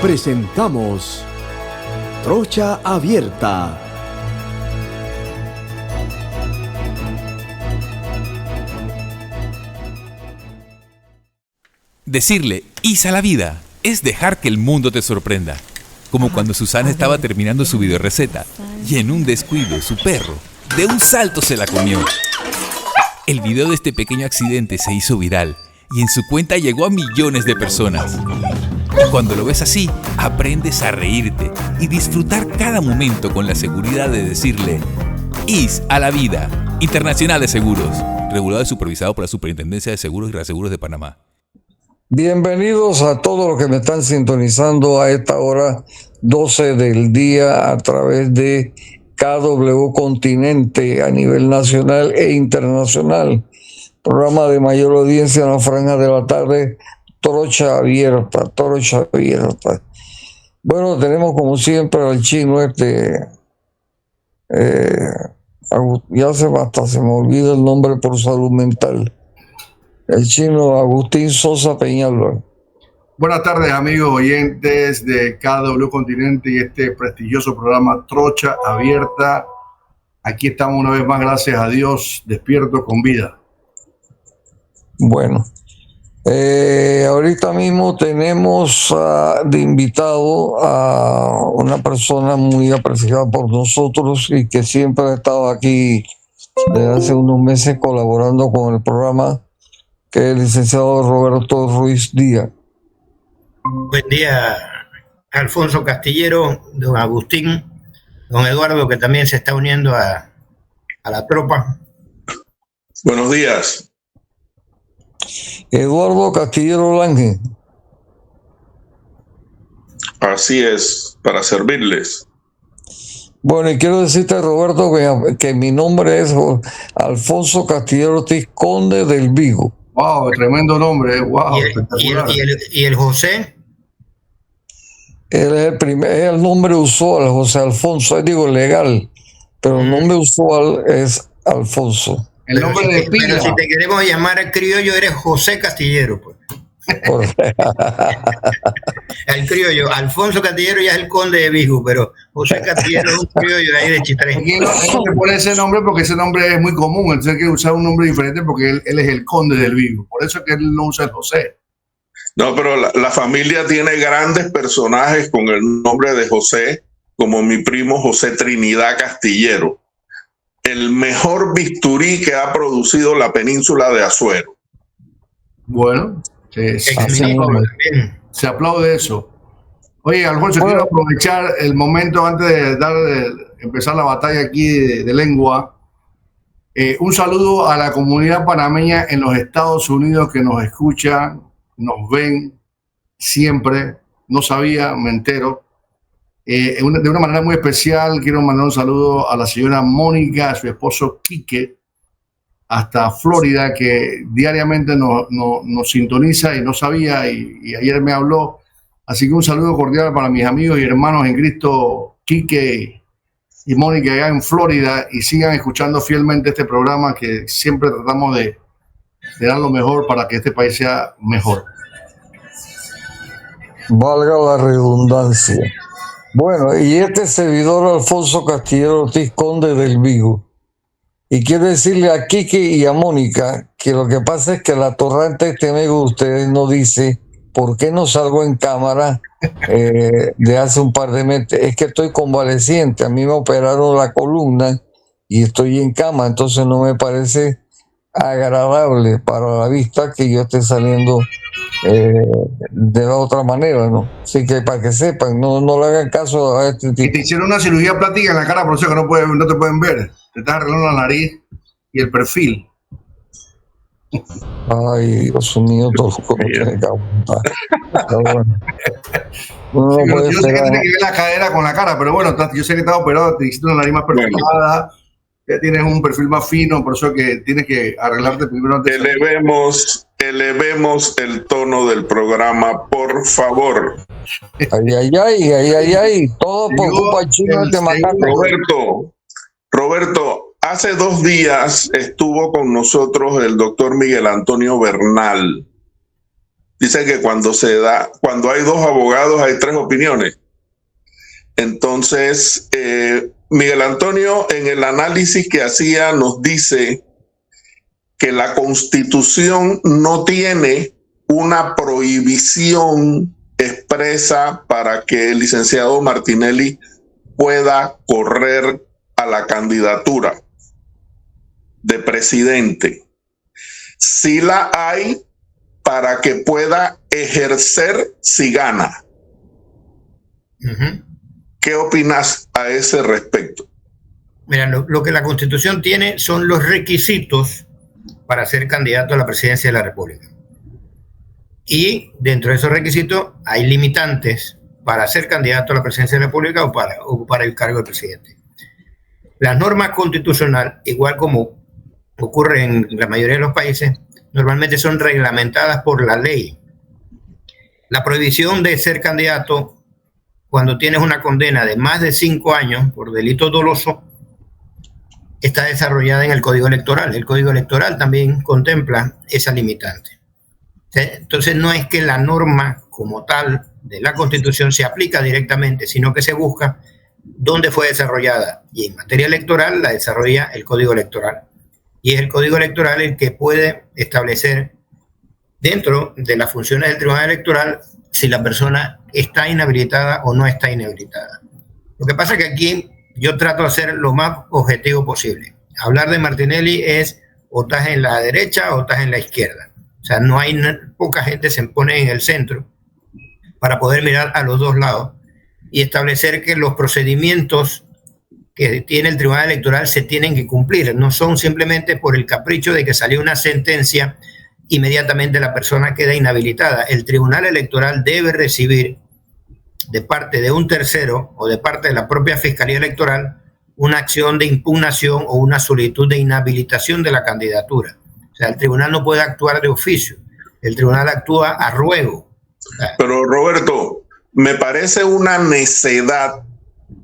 presentamos Trocha Abierta. Decirle "is a la vida" es dejar que el mundo te sorprenda. Como cuando Susana estaba terminando su videoreceta y en un descuido su perro de un salto se la comió. El video de este pequeño accidente se hizo viral y en su cuenta llegó a millones de personas. Cuando lo ves así, aprendes a reírte y disfrutar cada momento con la seguridad de decirle "is a la vida". Internacional de Seguros, regulado y supervisado por la Superintendencia de Seguros y Reaseguros de Panamá. Bienvenidos a todos los que me están sintonizando a esta hora 12 del día a través de KW Continente a nivel nacional e internacional. Programa de mayor audiencia en la franja de la tarde, Trocha Abierta, Trocha Abierta. Bueno, tenemos como siempre al chino ya se me olvida el nombre por salud mental. El chino Agustín Sosa Peñalba. Buenas tardes, amigos oyentes de KW Continente y este prestigioso programa Trocha Abierta. Aquí estamos una vez más, gracias a Dios, despierto con vida. Bueno, ahorita mismo tenemos de invitado a una persona muy apreciada por nosotros y que siempre ha estado aquí desde hace unos meses colaborando con el programa, que es el licenciado Roberto Ruiz Díaz. Buen día, Alfonso Castillero, don Agustín, don Eduardo, que también se está uniendo a la tropa. Buenos días. Eduardo Castillero Lange. Así es, para servirles. Bueno, y quiero decirte, Roberto, que mi nombre es Alfonso Castillero Ortiz, conde del Vigo. Wow, tremendo nombre, wow. ¿Y el José? Él es el nombre usual, José Alfonso, digo legal, pero el nombre usual es Alfonso. El nombre de pila. Pero si te queremos llamar criollo, eres José Castillero, pues. El criollo, Alfonso Castillero ya es el conde de Vigo, pero José Castillero es un criollo de ahí de Chitré. Él no le pone ese nombre porque ese nombre es muy común, entonces hay que usar un nombre diferente porque él es el conde del Vigo, por eso es que él no usa el José. No, pero la familia tiene grandes personajes con el nombre de José, como mi primo José Trinidad Castillero, el mejor bisturí que ha producido la península de Azuero. Bueno, se aplaude eso. Oye, Alfonso, quiero aprovechar el momento antes de empezar la batalla aquí de lengua. Un saludo a la comunidad panameña en los Estados Unidos que nos escuchan, nos ven siempre. No sabía, me entero. De una manera muy especial quiero mandar un saludo a la señora Mónica, a su esposo Quique, hasta Florida, que diariamente nos sintoniza y no sabía, y ayer me habló. Así que un saludo cordial para mis amigos y hermanos en Cristo, Quique y Mónica, allá en Florida, y sigan escuchando fielmente este programa que siempre tratamos de dar lo mejor para que este país sea mejor. Valga la redundancia. Bueno, y este servidor Alfonso Castillero Ortiz, conde del Vigo. Y quiero decirle a Kike y a Mónica que lo que pasa es que la torrente amigo de ustedes no dice por qué no salgo en cámara de hace un par de meses. Es que estoy convaleciente, a mí me operaron la columna y estoy en cama, entonces no me parece agradable para la vista que yo esté saliendo de la otra manera, ¿no? Así que para que sepan, no le hagan caso a este tipo. Y te hicieron una cirugía plástica en la cara, por eso que no te pueden ver. Te estás arreglando la nariz y el perfil. Ay, Dios mío, todo como tiene que aguantar. Yo sé que tiene que ver la cadera con la cara, pero bueno, yo sé que estás operado, te hiciste una nariz más perfilada, ya tienes un perfil más fino, por eso que tienes que arreglarte primero. Elevemos el tono del programa, por favor. Ay, todo por culpa chino de matar. Roberto, hace 2 días estuvo con nosotros el doctor Miguel Antonio Bernal, dice que cuando hay dos abogados hay tres opiniones. Entonces, Miguel Antonio, en el análisis que hacía, nos dice que la Constitución no tiene una prohibición expresa para que el licenciado Martinelli pueda correr a la candidatura de presidente. Sí la hay para que pueda ejercer si gana. Uh-huh. ¿Qué opinas a ese respecto? Mira, lo que la Constitución tiene son los requisitos para ser candidato a la presidencia de la República. Y dentro de esos requisitos hay limitantes para ser candidato a la presidencia de la República o para ocupar el cargo de presidente. Las normas constitucionales, igual como ocurre en la mayoría de los países, normalmente son reglamentadas por la ley. La prohibición de ser candidato cuando tienes una condena de más de 5 años por delito doloso está desarrollada en el Código Electoral. El Código Electoral también contempla esa limitante. Entonces no es que la norma como tal de la Constitución se aplica directamente, sino que se busca dónde fue desarrollada. Y en materia electoral la desarrolla el Código Electoral. Y es el Código Electoral el que puede establecer dentro de las funciones del Tribunal Electoral si la persona está inhabilitada o no está inhabilitada. Lo que pasa es que aquí yo trato de ser lo más objetivo posible. Hablar de Martinelli es o estás en la derecha o estás en la izquierda. O sea, no hay, poca gente se pone en el centro para poder mirar a los dos lados y establecer que los procedimientos que tiene el Tribunal Electoral se tienen que cumplir. No son simplemente por el capricho de que salió una sentencia, inmediatamente la persona queda inhabilitada. El Tribunal Electoral debe recibir de parte de un tercero o de parte de la propia Fiscalía Electoral una acción de impugnación o una solicitud de inhabilitación de la candidatura. O sea, el tribunal no puede actuar de oficio, el tribunal actúa a ruego. Pero Roberto, me parece una necedad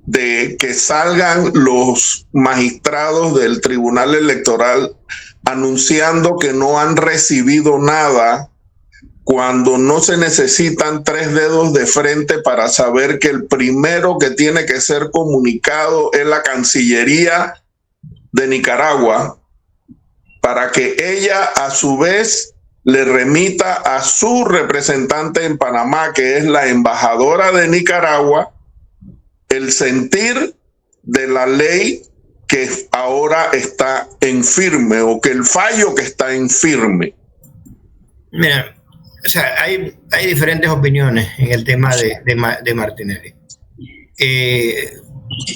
de que salgan los magistrados del Tribunal Electoral anunciando que no han recibido nada cuando no se necesitan 3 dedos de frente para saber que el primero que tiene que ser comunicado es la Cancillería de Nicaragua, para que ella a su vez le remita a su representante en Panamá, que es la embajadora de Nicaragua, el sentir de la ley que ahora está en firme, o que el fallo que está en firme. Mira, o sea, hay diferentes opiniones en el tema de Martinelli.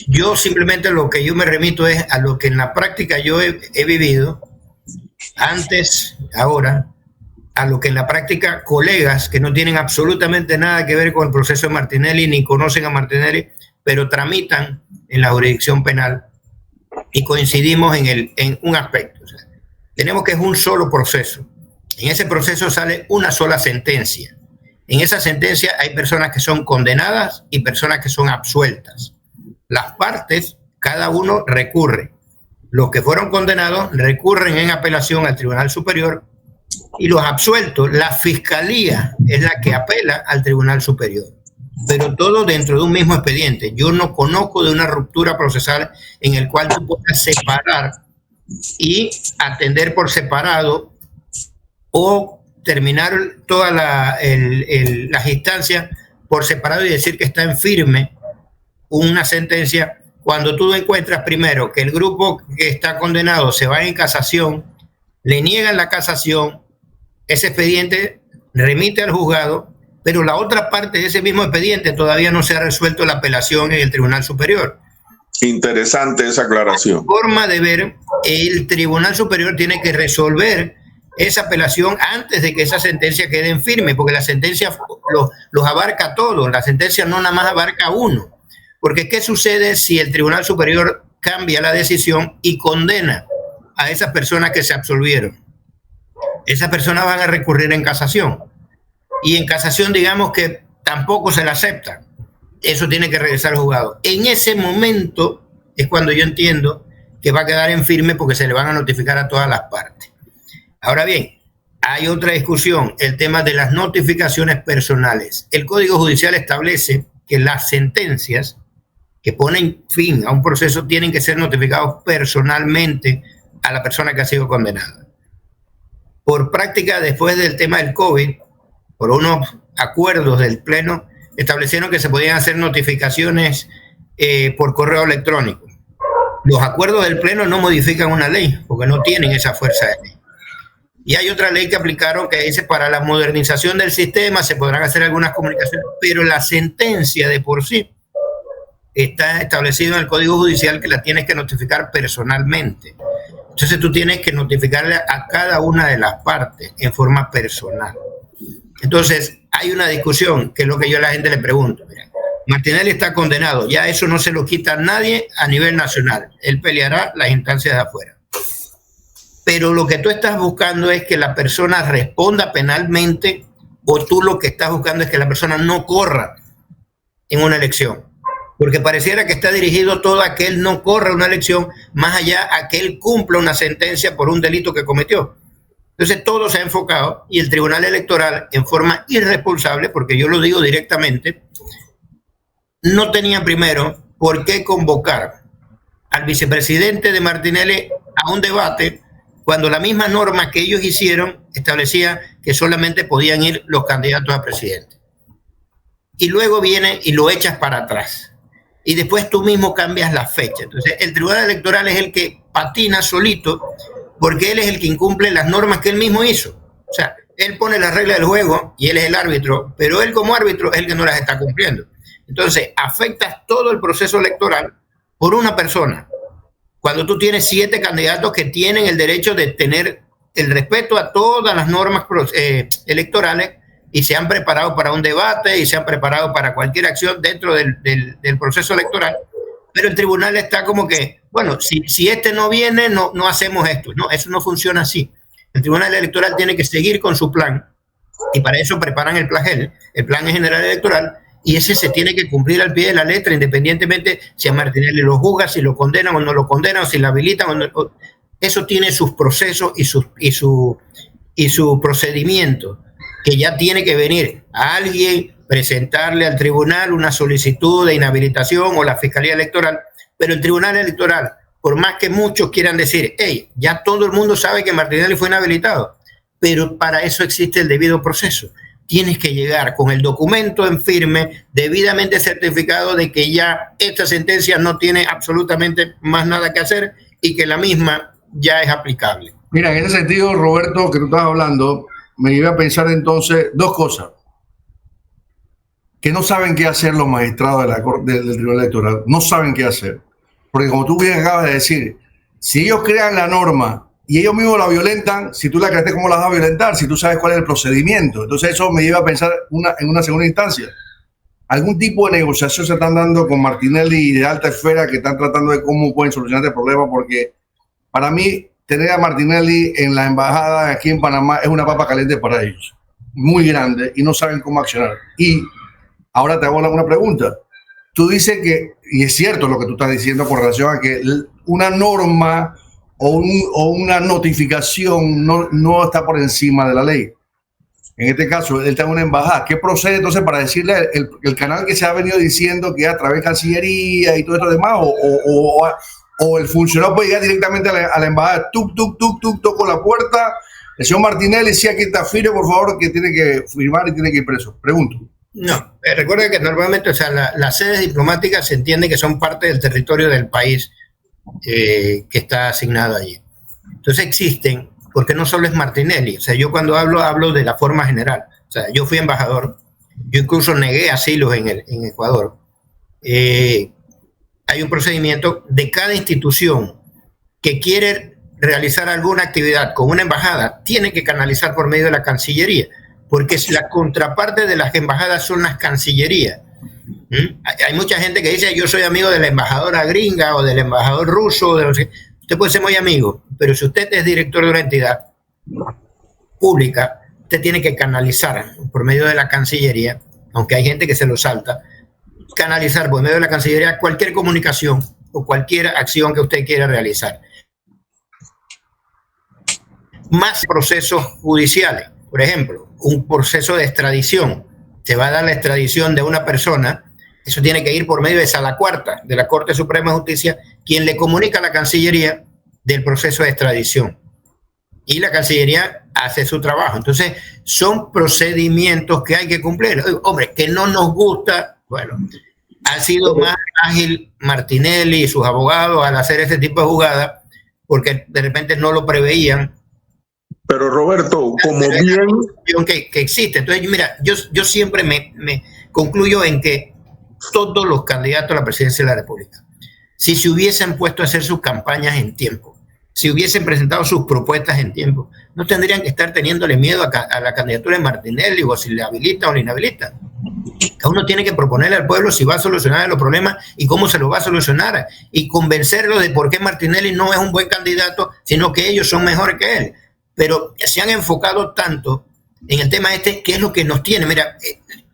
Yo simplemente lo que yo me remito es a lo que en la práctica yo he vivido antes, ahora, a lo que en la práctica colegas que no tienen absolutamente nada que ver con el proceso de Martinelli ni conocen a Martinelli, pero tramitan en la jurisdicción penal y coincidimos en un aspecto. O sea, tenemos que es un solo proceso. En ese proceso sale una sola sentencia. En esa sentencia hay personas que son condenadas y personas que son absueltas. Las partes, cada uno recurre. Los que fueron condenados recurren en apelación al Tribunal Superior y los absueltos, la Fiscalía es la que apela al Tribunal Superior. Pero todo dentro de un mismo expediente. Yo no conozco de una ruptura procesal en el cual tú puedas separar y atender por separado o terminar todas las instancias por separado y decir que está en firme una sentencia cuando tú encuentras primero que el grupo que está condenado se va en casación, le niegan la casación, ese expediente remite al juzgado, pero la otra parte de ese mismo expediente todavía no se ha resuelto la apelación en el Tribunal Superior. Interesante esa aclaración. Forma de ver, el Tribunal Superior tiene que resolver esa apelación antes de que esa sentencia quede en firme, porque la sentencia los abarca a todos, la sentencia no nada más abarca a uno. Porque ¿qué sucede si el Tribunal Superior cambia la decisión y condena a esas personas que se absolvieron? Esas personas van a recurrir en casación. Y en casación digamos que tampoco se la acepta. Eso tiene que regresar al juzgado. En ese momento es cuando yo entiendo que va a quedar en firme porque se le van a notificar a todas las partes. Ahora bien, Hay otra discusión, el tema de las notificaciones personales. El Código Judicial establece que las sentencias que ponen fin a un proceso tienen que ser notificados personalmente a la persona que ha sido condenada. Por práctica, después del tema del COVID, por unos acuerdos del Pleno, establecieron que se podían hacer notificaciones por correo electrónico. Los acuerdos del Pleno no modifican una ley, porque no tienen esa fuerza de ley. Y hay otra ley que aplicaron que dice para la modernización del sistema se podrán hacer algunas comunicaciones, pero la sentencia de por sí está establecido en el Código Judicial que la tienes que notificar personalmente. Entonces tú tienes que notificarle a cada una de las partes en forma personal. Entonces hay una discusión que es lo que yo a la gente le pregunto. Mira, Martinelli está condenado, ya eso no se lo quita a nadie a nivel nacional. Él peleará las instancias de afuera. Pero lo que tú estás buscando es que la persona responda penalmente, o tú lo que estás buscando es que la persona no corra en una elección. Porque pareciera que está dirigido todo a que él no corra una elección, más allá a que él cumpla una sentencia por un delito que cometió. Entonces todo se ha enfocado y el Tribunal Electoral, en forma irresponsable, porque yo lo digo directamente, no tenía primero por qué convocar al vicepresidente de Martinelli a un debate cuando la misma norma que ellos hicieron establecía que solamente podían ir los candidatos a presidente. Y luego viene y lo echas para atrás. Y después tú mismo cambias la fecha. Entonces el Tribunal Electoral es el que patina solito porque él es el que incumple las normas que él mismo hizo. O sea, él pone las reglas del juego y él es el árbitro, pero él como árbitro es el que no las está cumpliendo. Entonces afectas todo el proceso electoral por una persona. Cuando tú tienes 7 candidatos que tienen el derecho de tener el respeto a todas las normas electorales y se han preparado para un debate y se han preparado para cualquier acción dentro del proceso electoral, pero el tribunal está como que, bueno, si este no viene, no hacemos esto. No, eso no funciona así. El Tribunal Electoral tiene que seguir con su plan y para eso preparan el PLAGEL, el Plan General Electoral, y ese se tiene que cumplir al pie de la letra, independientemente si a Martinelli lo juzga, si lo condenan o no lo condenan, o si lo habilitan o no. Eso tiene sus procesos y su procedimiento, que ya tiene que venir a alguien, presentarle al tribunal una solicitud de inhabilitación o la Fiscalía Electoral, pero el Tribunal Electoral, por más que muchos quieran decir, hey, ya todo el mundo sabe que Martinelli fue inhabilitado, pero para eso existe el debido proceso. Tienes que llegar con el documento en firme, debidamente certificado de que ya esta sentencia no tiene absolutamente más nada que hacer y que la misma ya es aplicable. Mira, en ese sentido, Roberto, que tú estás hablando, me iba a pensar entonces 2 cosas. Que no saben qué hacer los magistrados del Tribunal Electoral. No saben qué hacer. Porque como tú bien acabas de decir, si ellos crean la norma y ellos mismos la violentan, si tú la creaste, ¿cómo la vas a violentar? Si tú sabes cuál es el procedimiento. Entonces eso me lleva a pensar en una segunda instancia. Algún tipo de negociación se están dando con Martinelli y de alta esfera que están tratando de cómo pueden solucionar este problema, porque para mí tener a Martinelli en la embajada aquí en Panamá es una papa caliente para ellos. Muy grande y no saben cómo accionar. Y ahora te hago una pregunta. Tú dices que, y es cierto lo que tú estás diciendo con relación a que una norma o una notificación no está por encima de la ley. En este caso, él está en una embajada. ¿Qué procede entonces para decirle el canal que se ha venido diciendo que a través de Cancillería y todo esto demás? ¿O el funcionario puede llegar directamente a la embajada, toco la puerta, el señor Martinelli, si aquí está firme, por favor, que tiene que firmar y tiene que ir preso? Pregunto. No, recuerda que normalmente, o sea, las sedes diplomáticas se entiende que son parte del territorio del país que está asignado allí. Entonces existen, porque no solo es Martinelli, o sea, yo cuando hablo de la forma general, o sea, yo fui embajador, yo incluso negué asilos en Ecuador. Hay un procedimiento de cada institución que quiere realizar alguna actividad con una embajada, tiene que canalizar por medio de la Cancillería, porque la contraparte de las embajadas son las cancillerías. Hay mucha gente que dice, yo soy amigo de la embajadora gringa o del embajador ruso. Usted puede ser muy amigo, pero si usted es director de una entidad pública, usted tiene que canalizar por medio de la Cancillería, aunque hay gente que se lo salta, canalizar por medio de la Cancillería cualquier comunicación o cualquier acción que usted quiera realizar. más procesos judiciales. Por ejemplo, un proceso de extradición. Se va a dar la extradición de una persona, eso tiene que ir por medio de Sala Cuarta, de la Corte Suprema de Justicia, quien le comunica a la Cancillería del proceso de extradición. Y la Cancillería hace su trabajo. Entonces, son procedimientos que hay que cumplir. Hombre, que no nos gusta, bueno, ha sido más ágil Martinelli y sus abogados al hacer este tipo de jugadas, porque de repente no lo preveían. Pero Roberto, como bien... Que existe. Entonces, mira, yo siempre me concluyo en que todos los candidatos a la presidencia de la República, si se hubiesen puesto a hacer sus campañas en tiempo, si hubiesen presentado sus propuestas en tiempo, no tendrían que estar teniéndole miedo a la candidatura de Martinelli o si le habilita o le inhabilita. Cada uno tiene que proponerle al pueblo si va a solucionar los problemas y cómo se los va a solucionar y convencerlo de por qué Martinelli no es un buen candidato, sino que ellos son mejores que él. Pero se han enfocado tanto en el tema este, que es lo que nos tiene. Mira,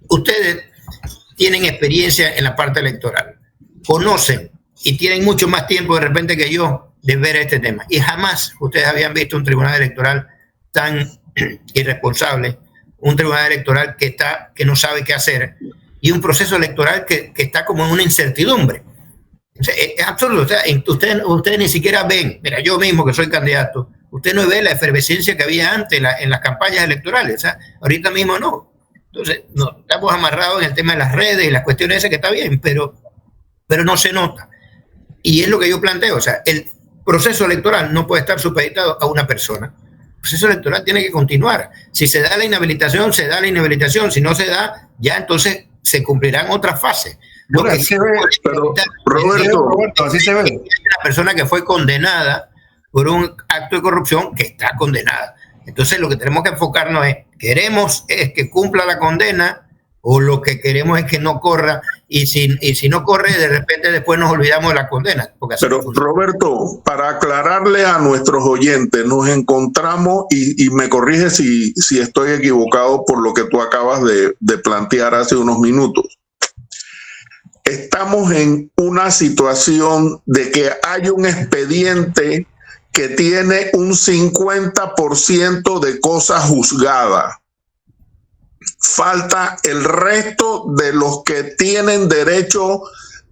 ustedes tienen experiencia en la parte electoral, conocen y tienen mucho más tiempo de repente que yo de ver este tema. Y jamás ustedes habían visto un tribunal electoral tan irresponsable, un tribunal electoral que no sabe qué hacer y un proceso electoral que está como en una incertidumbre. O sea, es absurdo. O sea, ustedes ni siquiera ven, mira, yo mismo que soy candidato, usted no ve la efervescencia que había antes en las campañas electorales. O sea, ahorita mismo no. Entonces, no, estamos amarrados en el tema de las redes y las cuestiones esas que está bien, pero no se nota. Y es lo que yo planteo. O sea, el proceso electoral no puede estar supeditado a una persona. El proceso electoral tiene que continuar. Si se da la inhabilitación, se da la inhabilitación. Si no se da, ya entonces se cumplirán otras fases. Bueno, así se ve, pero Roberto, así se ve. Hay una persona que fue condenada por un acto de corrupción que está condenada. Entonces lo que tenemos que enfocarnos ¿queremos es que cumpla la condena o lo que queremos es que no corra? Y si no corre, de repente después nos olvidamos de la condena. Pero Roberto, para aclararle a nuestros oyentes, nos encontramos, y me corrige si estoy equivocado por lo que tú acabas de plantear hace unos minutos. Estamos en una situación de que hay un expediente que tiene un 50% de cosas juzgadas. Falta el resto de los que tienen derecho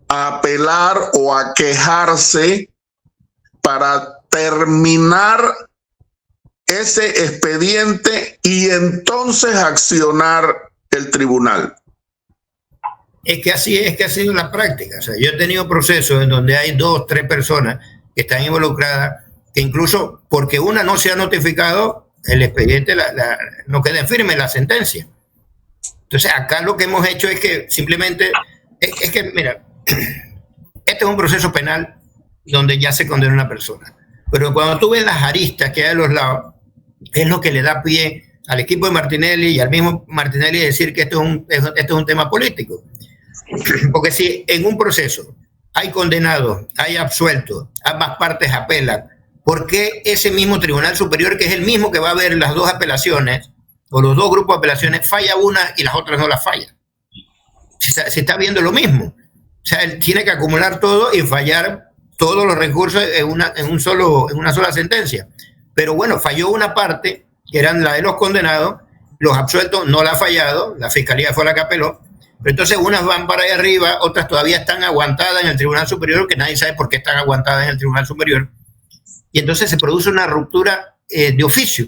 a apelar o a quejarse para terminar ese expediente y entonces accionar el tribunal. Es que así es que ha sido la práctica. O sea, yo he tenido procesos en donde hay 2, 3 personas que están involucradas, que incluso porque una no se ha notificado, el expediente no queda en firme la sentencia. Entonces, acá lo que hemos hecho es que simplemente, es que, mira, este es un proceso penal donde ya se condena a una persona. Pero cuando tú ves las aristas que hay a los lados, es lo que le da pie al equipo de Martinelli y al mismo Martinelli decir que esto es un tema político. Porque si en un proceso hay condenados, hay absueltos, ambas partes apelan, ¿por qué ese mismo Tribunal Superior, que es el mismo que va a ver las dos apelaciones, o los dos grupos de apelaciones, falla una y las otras no las falla? Se está viendo lo mismo. O sea, él tiene que acumular todo y fallar todos los recursos en una sola sentencia. Pero bueno, falló una parte, que eran la de los condenados, los absueltos no la ha fallado, la Fiscalía fue la que apeló, pero entonces unas van para allá arriba, otras todavía están aguantadas en el Tribunal Superior, que nadie sabe por qué están aguantadas en el Tribunal Superior. Y entonces se produce una ruptura de oficio.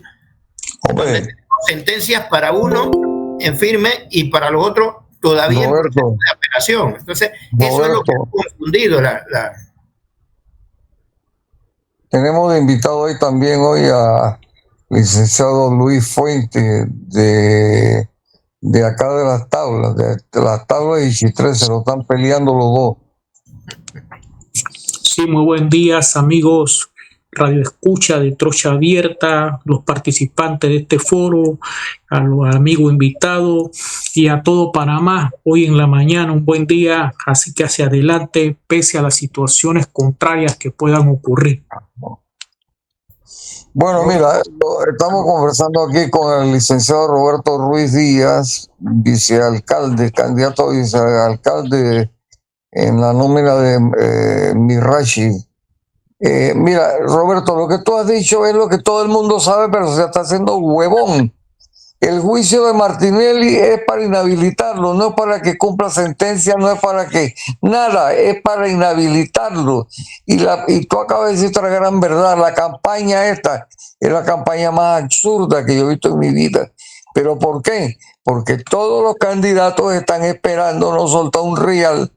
Sentencias para uno en firme y para los otros todavía Roberto, en de apelación. Entonces, eso es lo que ha confundido Tenemos de invitado hoy también a licenciado Luis Fuente de acá de las tablas y Chitré, se lo están peleando los dos. Sí, muy buen día, amigos Radio Escucha de Trocha Abierta, los participantes de este foro, a los amigos invitados y a todo Panamá. Hoy en la mañana un buen día, así que hacia adelante, pese a las situaciones contrarias que puedan ocurrir. Bueno, mira, estamos conversando aquí con el licenciado Roberto Ruiz Díaz, vicealcalde, candidato a vicealcalde en la nómina de Mirachi, Mira, Roberto, lo que tú has dicho es lo que todo el mundo sabe, pero se está haciendo huevón. El juicio de Martinelli es para inhabilitarlo, no es para que cumpla sentencia, no es para que nada, es para inhabilitarlo. Y tú acabas de decir otra gran verdad, la campaña esta es la campaña más absurda que yo he visto en mi vida. ¿Pero por qué? Porque todos los candidatos están esperando no soltar un real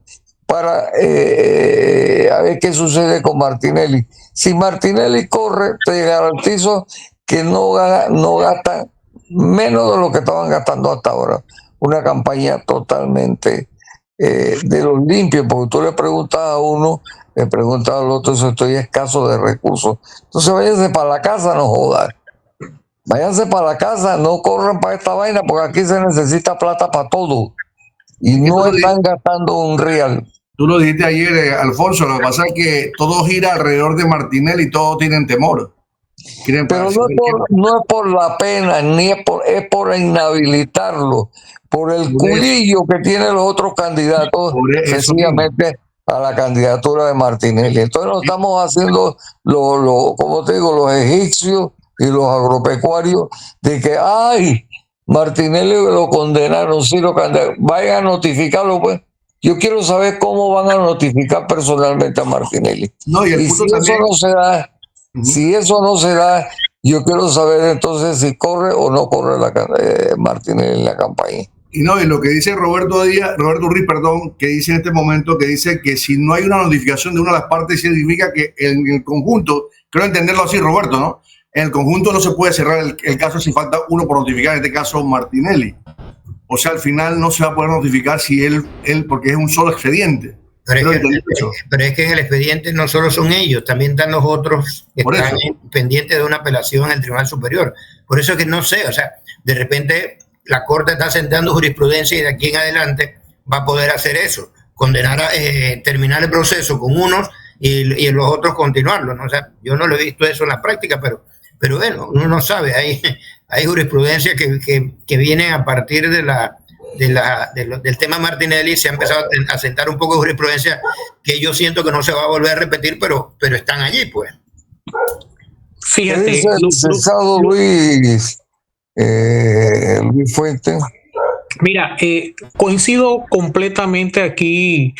para a ver qué sucede con Martinelli. Si Martinelli corre, te garantizo que no gasta menos de lo que estaban gastando hasta ahora. Una campaña totalmente de los limpios, porque tú le preguntas a uno, le preguntas al otro si estoy escaso de recursos. Entonces váyanse para la casa, no jodas. Váyanse para la casa, no corran para esta vaina, porque aquí se necesita plata para todo. Y no están gastando un real. Tú lo dijiste ayer, Alfonso, lo que pasa es que todo gira alrededor de Martinelli y todos tienen temor. Pero no es por la pena, ni es por inhabilitarlo, por el culillo que tienen los otros candidatos, sencillamente a la candidatura de Martinelli. Entonces nos estamos haciendo, como te digo, los egipcios y los agropecuarios, de que, ay, Martinelli lo condenaron, sí lo condenaron, vayan a notificarlo, pues. Yo quiero saber cómo van a notificar personalmente a Martinelli. No, y si eso no se da, si eso no se da, yo quiero saber entonces si corre o no corre Martinelli en la campaña. Y no, y lo que dice Roberto Ruiz, que dice en este momento, que dice que si no hay una notificación de una de las partes, significa que en el conjunto, creo entenderlo así, Roberto, ¿no? En el conjunto no se puede cerrar el caso si falta uno por notificar, en este caso Martinelli. O sea, al final no se va a poder notificar si él porque es un solo expediente. Pero es que en el expediente no solo son ellos, también están los otros que están pendientes de una apelación en el Tribunal Superior. Por eso es que no sé, o sea, de repente la Corte está sentando jurisprudencia y de aquí en adelante va a poder hacer eso, condenar terminar el proceso con unos y los otros continuarlo, ¿no? O sea, yo no lo he visto eso en la práctica, pero bueno, uno no sabe, hay jurisprudencia que viene a partir del tema Martinelli. Se ha empezado a sentar un poco de jurisprudencia que yo siento que no se va a volver a repetir, pero están allí, pues. Fíjate, Luis Fuente. Mira, coincido completamente aquí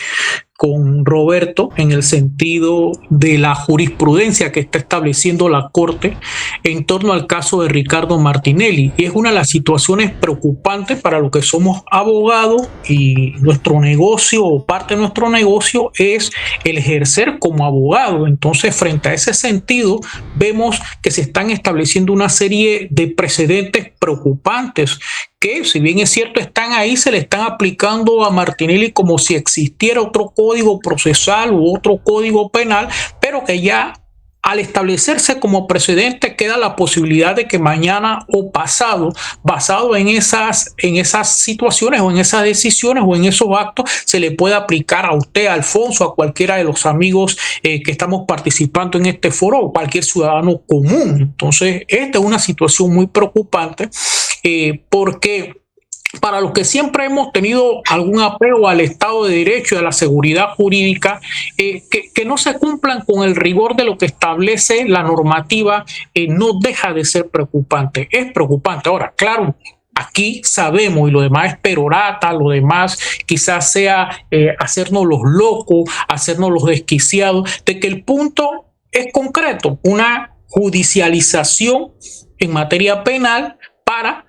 con Roberto en el sentido de la jurisprudencia que está estableciendo la Corte en torno al caso de Ricardo Martinelli. Y es una de las situaciones preocupantes para los que somos abogados, y nuestro negocio o parte de nuestro negocio es el ejercer como abogado. Entonces, frente a ese sentido, vemos que se están estableciendo una serie de precedentes preocupantes que, si bien es cierto, están ahí, se le están aplicando a Martinelli como si existiera otro código procesal u otro código penal, pero que ya al establecerse como precedente queda la posibilidad de que mañana o pasado, basado en esas situaciones o en esas decisiones o en esos actos, se le pueda aplicar a usted, a Alfonso, a cualquiera de los amigos que estamos participando en este foro, o cualquier ciudadano común. Entonces, esta es una situación muy preocupante porque para los que siempre hemos tenido algún apego al Estado de Derecho y a la seguridad jurídica, que no se cumplan con el rigor de lo que establece la normativa, no deja de ser preocupante. Es preocupante. Ahora, claro, aquí sabemos, y lo demás es perorata, lo demás quizás sea hacernos los locos, hacernos los desquiciados, de que el punto es concreto, una judicialización en materia penal para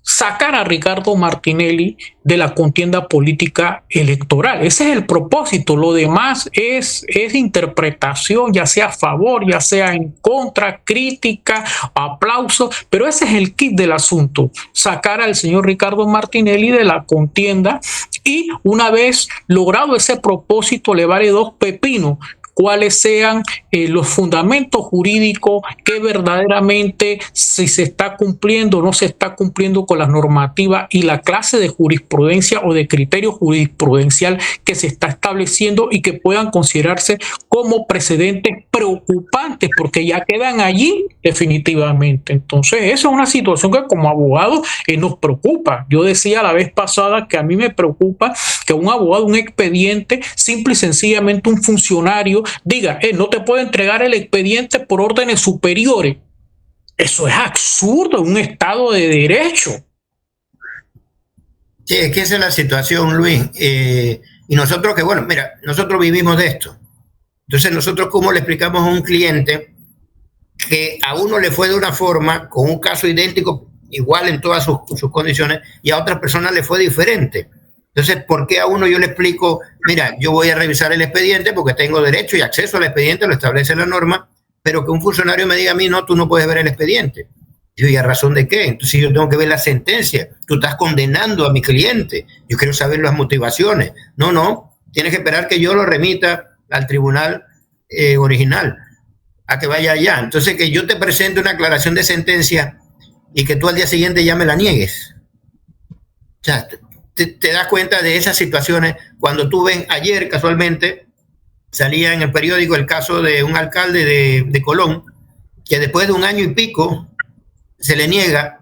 sacar a Ricardo Martinelli de la contienda política electoral. Ese es el propósito. Lo demás es interpretación, ya sea a favor, ya sea en contra, crítica, aplauso, pero ese es el kit del asunto: sacar al señor Ricardo Martinelli de la contienda, y una vez logrado ese propósito, le vale dos pepinos cuáles sean los fundamentos jurídicos, que verdaderamente si se está cumpliendo o no se está cumpliendo con las normativas y la clase de jurisprudencia o de criterio jurisprudencial que se está estableciendo, y que puedan considerarse como precedentes preocupantes porque ya quedan allí definitivamente. Entonces, esa es una situación que como abogados nos preocupa. Yo decía la vez pasada que a mí me preocupa que un abogado, un expediente, simple y sencillamente un funcionario diga, no te puedo entregar el expediente por órdenes superiores. Eso es absurdo en un Estado de Derecho. Sí, es que esa es la situación, Luis. Y nosotros que, bueno, mira, nosotros vivimos de esto. Entonces nosotros, ¿cómo le explicamos a un cliente que a uno le fue de una forma, con un caso idéntico, igual en todas sus condiciones, y a otras personas le fue diferente? Entonces, ¿por qué a uno yo le explico, mira, yo voy a revisar el expediente porque tengo derecho y acceso al expediente, lo establece la norma, pero que un funcionario me diga a mí, no, tú no puedes ver el expediente? ¿Y a razón de qué? Entonces yo tengo que ver la sentencia. Tú estás condenando a mi cliente. Yo quiero saber las motivaciones. No, tienes que esperar que yo lo remita al tribunal original, a que vaya allá. Entonces, que yo te presente una aclaración de sentencia y que tú al día siguiente ya me la niegues. O sea, te das cuenta de esas situaciones cuando tú ves, ayer casualmente salía en el periódico el caso de un alcalde de Colón, que después de un año y pico se le niega,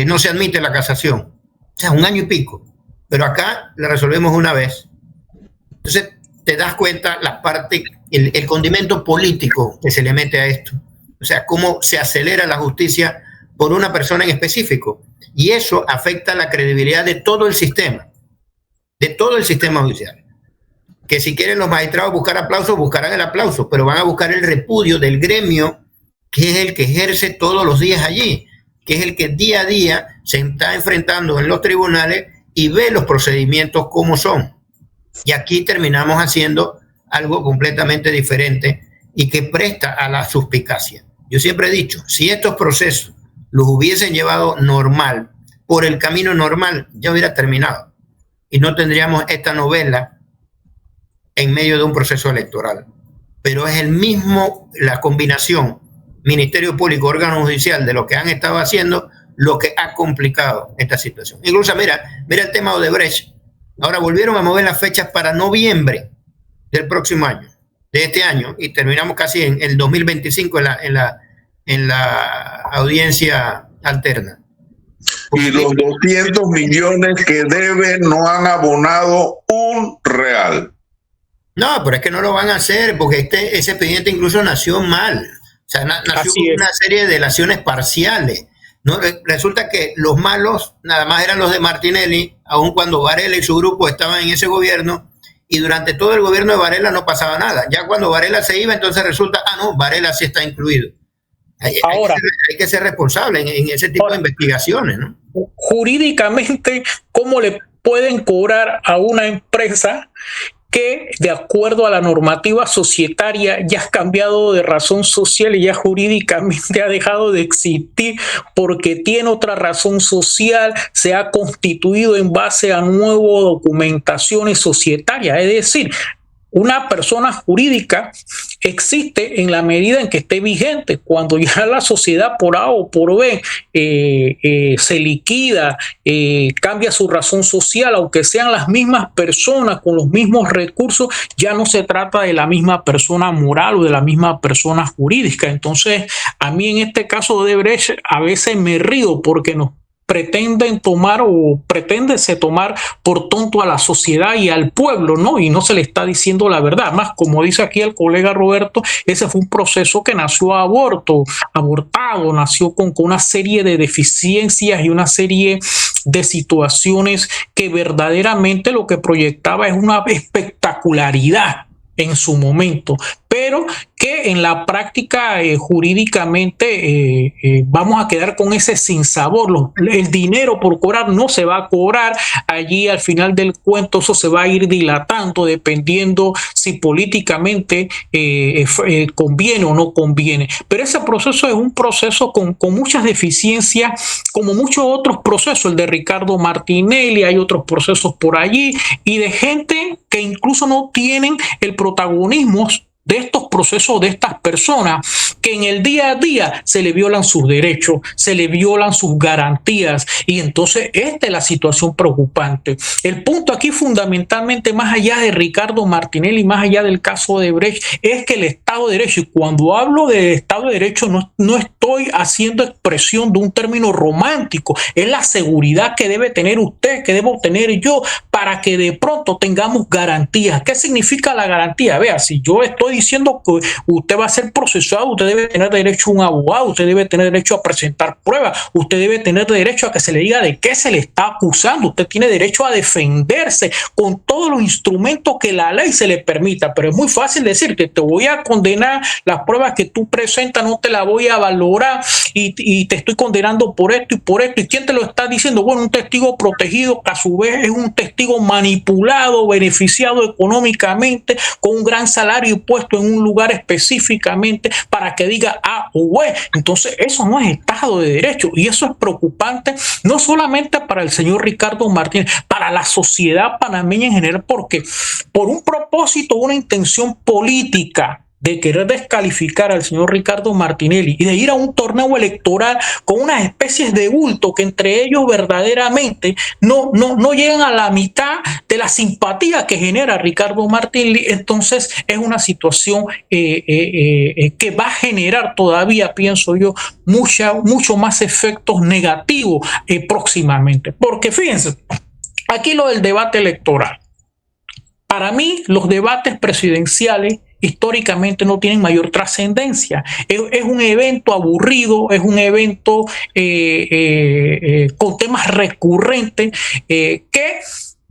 no se admite la casación. O sea, un año y pico. Pero acá la resolvemos una vez. Entonces, te das cuenta la parte, el condimento político que se le mete a esto. O sea, cómo se acelera la justicia por una persona en específico. Y eso afecta la credibilidad de todo el sistema judicial. Que si quieren los magistrados buscar aplausos, buscarán el aplauso, pero van a buscar el repudio del gremio, que es el que ejerce todos los días allí, que es el que día a día se está enfrentando en los tribunales y ve los procedimientos como son. Y aquí terminamos haciendo algo completamente diferente y que presta a la suspicacia. Yo siempre he dicho, si estos procesos los hubiesen llevado normal, por el camino normal, ya hubiera terminado. Y no tendríamos esta novela en medio de un proceso electoral. Pero es el mismo, la combinación Ministerio Público, órgano judicial, de lo que han estado haciendo, lo que ha complicado esta situación. Incluso mira el tema Odebrecht. Ahora volvieron a mover las fechas para noviembre del próximo año, de este año, y terminamos casi en el 2025 en la audiencia alterna. Y los 200 millones que deben no han abonado un real. No, pero es que no lo van a hacer porque ese expediente incluso nació mal. O sea, nació con una serie de delaciones parciales. ¿No? Resulta que los malos nada más eran los de Martinelli, aun cuando Varela y su grupo estaban en ese gobierno, y durante todo el gobierno de Varela no pasaba nada. Ya cuando Varela se iba, entonces resulta, no, Varela sí está incluido. Ahora, hay que ser responsable en ese tipo de investigaciones, ¿no? Jurídicamente, ¿cómo le pueden cobrar a una empresa que de acuerdo a la normativa societaria ya ha cambiado de razón social y ya jurídicamente ha dejado de existir porque tiene otra razón social, se ha constituido en base a nuevas documentaciones societarias? Es decir, una persona jurídica existe en la medida en que esté vigente. Cuando ya la sociedad por A o por B se liquida, cambia su razón social, aunque sean las mismas personas con los mismos recursos, ya no se trata de la misma persona moral o de la misma persona jurídica. Entonces, a mí en este caso de Odebrecht a veces me río porque nos pretenden tomar o preténdese tomar por tonto a la sociedad y al pueblo, ¿no? Y no se le está diciendo la verdad. Más, como dice aquí el colega Roberto, ese fue un proceso que nació abortado, nació con una serie de deficiencias y una serie de situaciones que verdaderamente lo que proyectaba es una espectacularidad en su momento, pero que en la práctica jurídicamente vamos a quedar con ese sinsabor. El dinero por cobrar no se va a cobrar. Allí al final del cuento eso se va a ir dilatando dependiendo si políticamente conviene o no conviene. Pero ese proceso es un proceso con muchas deficiencias, como muchos otros procesos, el de Ricardo Martinelli, hay otros procesos por allí, y de gente que incluso no tienen el protagonismo de estos procesos de estas personas que en el día a día se le violan sus derechos, se le violan sus garantías, y entonces esta es la situación preocupante. El punto aquí fundamentalmente, más allá de Ricardo Martinelli, más allá del caso de Brecht, es que el Estado de Derecho, y cuando hablo de Estado de Derecho no estoy haciendo expresión de un término romántico, es la seguridad que debe tener usted, que debo tener yo, para que de pronto tengamos garantías. ¿Qué significa la garantía? Vea, si yo estoy diciendo que usted va a ser procesado, usted debe tener derecho a un abogado, usted debe tener derecho a presentar pruebas, usted debe tener derecho a que se le diga de qué se le está acusando, usted tiene derecho a defenderse con todos los instrumentos que la ley se le permita. Pero es muy fácil decir que te voy a condenar, las pruebas que tú presentas no te las voy a valorar y te estoy condenando por esto y por esto. ¿Y quién te lo está diciendo? Bueno, un testigo protegido que a su vez es un testigo manipulado, beneficiado económicamente, con un gran salario y puesto en un lugar específicamente para que diga A o B. Entonces eso no es Estado de Derecho, y eso es preocupante no solamente para el señor Ricardo Martínez, para la sociedad panameña en general, porque por un propósito, una intención política de querer descalificar al señor Ricardo Martinelli y de ir a un torneo electoral con unas especies de bulto que entre ellos verdaderamente no llegan a la mitad de la simpatía que genera Ricardo Martinelli, entonces es una situación que va a generar todavía, pienso yo, mucho más efectos negativos próximamente. Porque fíjense, aquí lo del debate electoral. Para mí, los debates presidenciales históricamente no tienen mayor trascendencia. Es un evento aburrido, es un evento con temas recurrentes que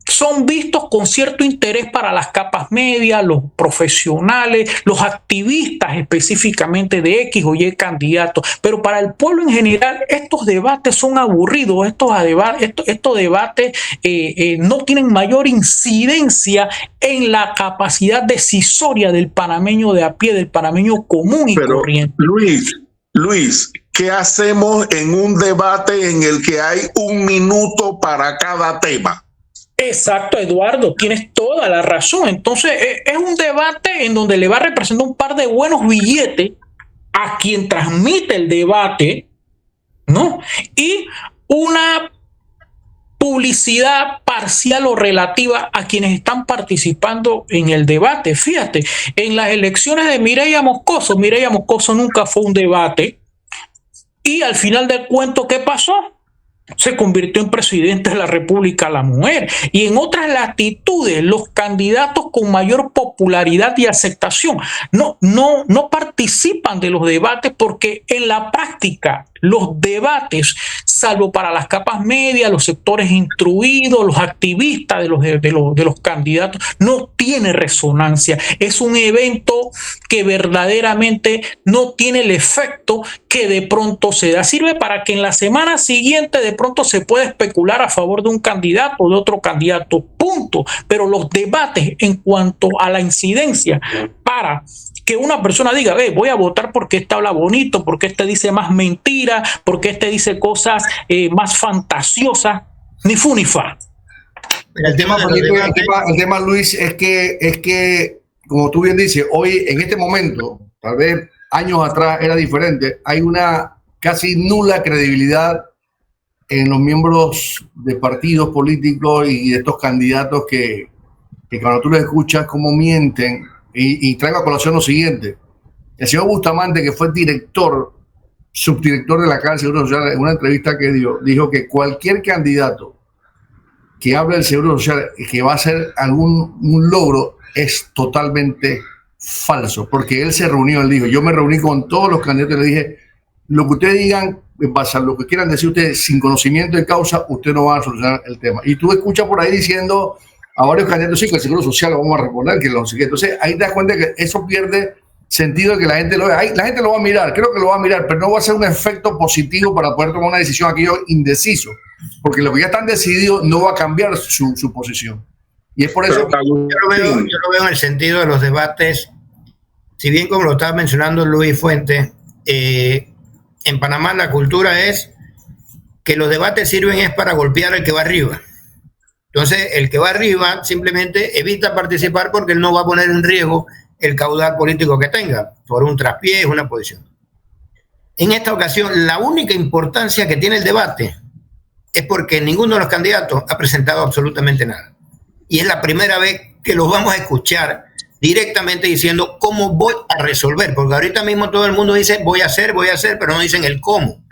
son vistos con cierto interés para las capas medias, los profesionales, los activistas específicamente de X o Y candidatos. Pero para el pueblo en general estos debates son aburridos, estos debates no tienen mayor incidencia en la capacidad decisoria del panameño de a pie, del panameño común y corriente. Luis, ¿qué hacemos en un debate en el que hay 1 minuto para cada tema? Exacto, Eduardo, tienes toda la razón. Entonces es un debate en donde le va a representar un par de buenos billetes a quien transmite el debate, ¿no? Y una publicidad parcial o relativa a quienes están participando en el debate. Fíjate, en las elecciones de Mireya Moscoso nunca fue un debate, y al final del cuento, ¿qué pasó? Se convirtió en presidente de la República la mujer. Y en otras latitudes, los candidatos con mayor popularidad y aceptación no participan de los debates, porque en la práctica los debates, salvo para las capas medias, los sectores instruidos, los activistas de los candidatos, no tiene resonancia. Es un evento que verdaderamente no tiene el efecto que de pronto se da. Sirve para que en la semana siguiente de pronto se pueda especular a favor de un candidato o de otro candidato, punto. Pero los debates en cuanto a la incidencia para que una persona diga, voy a votar porque este habla bonito, porque este dice más mentira, porque este dice cosas más fantasiosas, ni fu ni fa. El tema, Luis, es que, como tú bien dices, hoy, en este momento, tal vez años atrás era diferente, hay una casi nula credibilidad en los miembros de partidos políticos y de estos candidatos que cuando tú los escuchas cómo mienten. Y traigo a colación lo siguiente: el señor Bustamante, que fue subdirector de la Caja del Seguro Social, en una entrevista que dio, dijo que cualquier candidato que hable del Seguro Social y que va a hacer un logro es totalmente falso, porque él se reunió, él dijo, yo me reuní con todos los candidatos y le dije, lo que ustedes digan, pasa, lo que quieran decir ustedes sin conocimiento de causa, ustedes no van a solucionar el tema. Y tú escuchas por ahí diciendo a varios candidatos, sí, que el Seguro Social lo vamos a reponer, que lo sigue. Entonces ahí te das cuenta que eso pierde sentido, de que la gente lo vea. La gente lo va a mirar, creo que lo va a mirar, pero no va a ser un efecto positivo para poder tomar una decisión aquellos indecisos, porque lo que ya están decididos no va a cambiar su posición. Y es por eso que yo lo veo en el sentido de los debates, si bien como lo estaba mencionando Luis Fuentes, en Panamá la cultura es que los debates sirven es para golpear al que va arriba. Entonces, el que va arriba simplemente evita participar porque él no va a poner en riesgo el caudal político que tenga, por un traspié, una posición. En esta ocasión, la única importancia que tiene el debate es porque ninguno de los candidatos ha presentado absolutamente nada. Y es la primera vez que los vamos a escuchar directamente diciendo cómo voy a resolver, porque ahorita mismo todo el mundo dice voy a hacer, pero no dicen el cómo.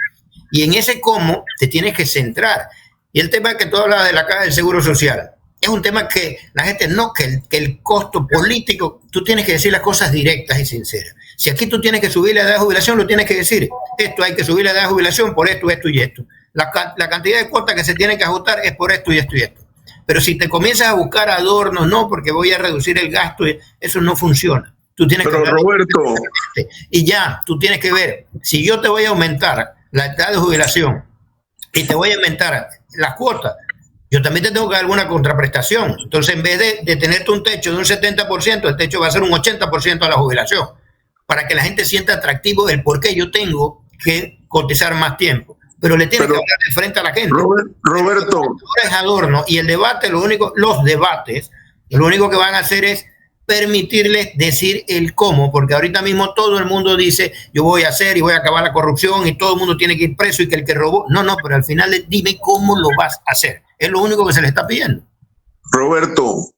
Y en ese cómo te tienes que centrar. Y el tema que tú hablas de la Caja del Seguro Social, es un tema que la gente no, que el costo político, tú tienes que decir las cosas directas y sinceras. Si aquí tú tienes que subir la edad de jubilación, lo tienes que decir. Esto hay que subir la edad de jubilación por esto, esto y esto. La cantidad de cuotas que se tiene que ajustar es por esto y esto y esto. Pero si te comienzas a buscar adornos, no, porque voy a reducir el gasto, eso no funciona. Tú tienes Pero que Roberto, y ya, tú tienes que ver, si yo te voy a aumentar la edad de jubilación y te voy a aumentar las cuotas, yo también te tengo que dar alguna contraprestación. Entonces, en vez de tenerte un techo de un 70%, el techo va a ser un 80% a la jubilación, para que la gente sienta atractivo el por qué yo tengo que cotizar más tiempo. Pero le tienes que hablar de frente a la gente. Roberto. Ahora es adorno, y el debate, los debates, lo único que van a hacer es permitirles decir el cómo, porque ahorita mismo todo el mundo dice yo voy a hacer y voy a acabar la corrupción y todo el mundo tiene que ir preso y que el que robó, no, pero al final dime cómo lo vas a hacer, es lo único que se le está pidiendo. Roberto,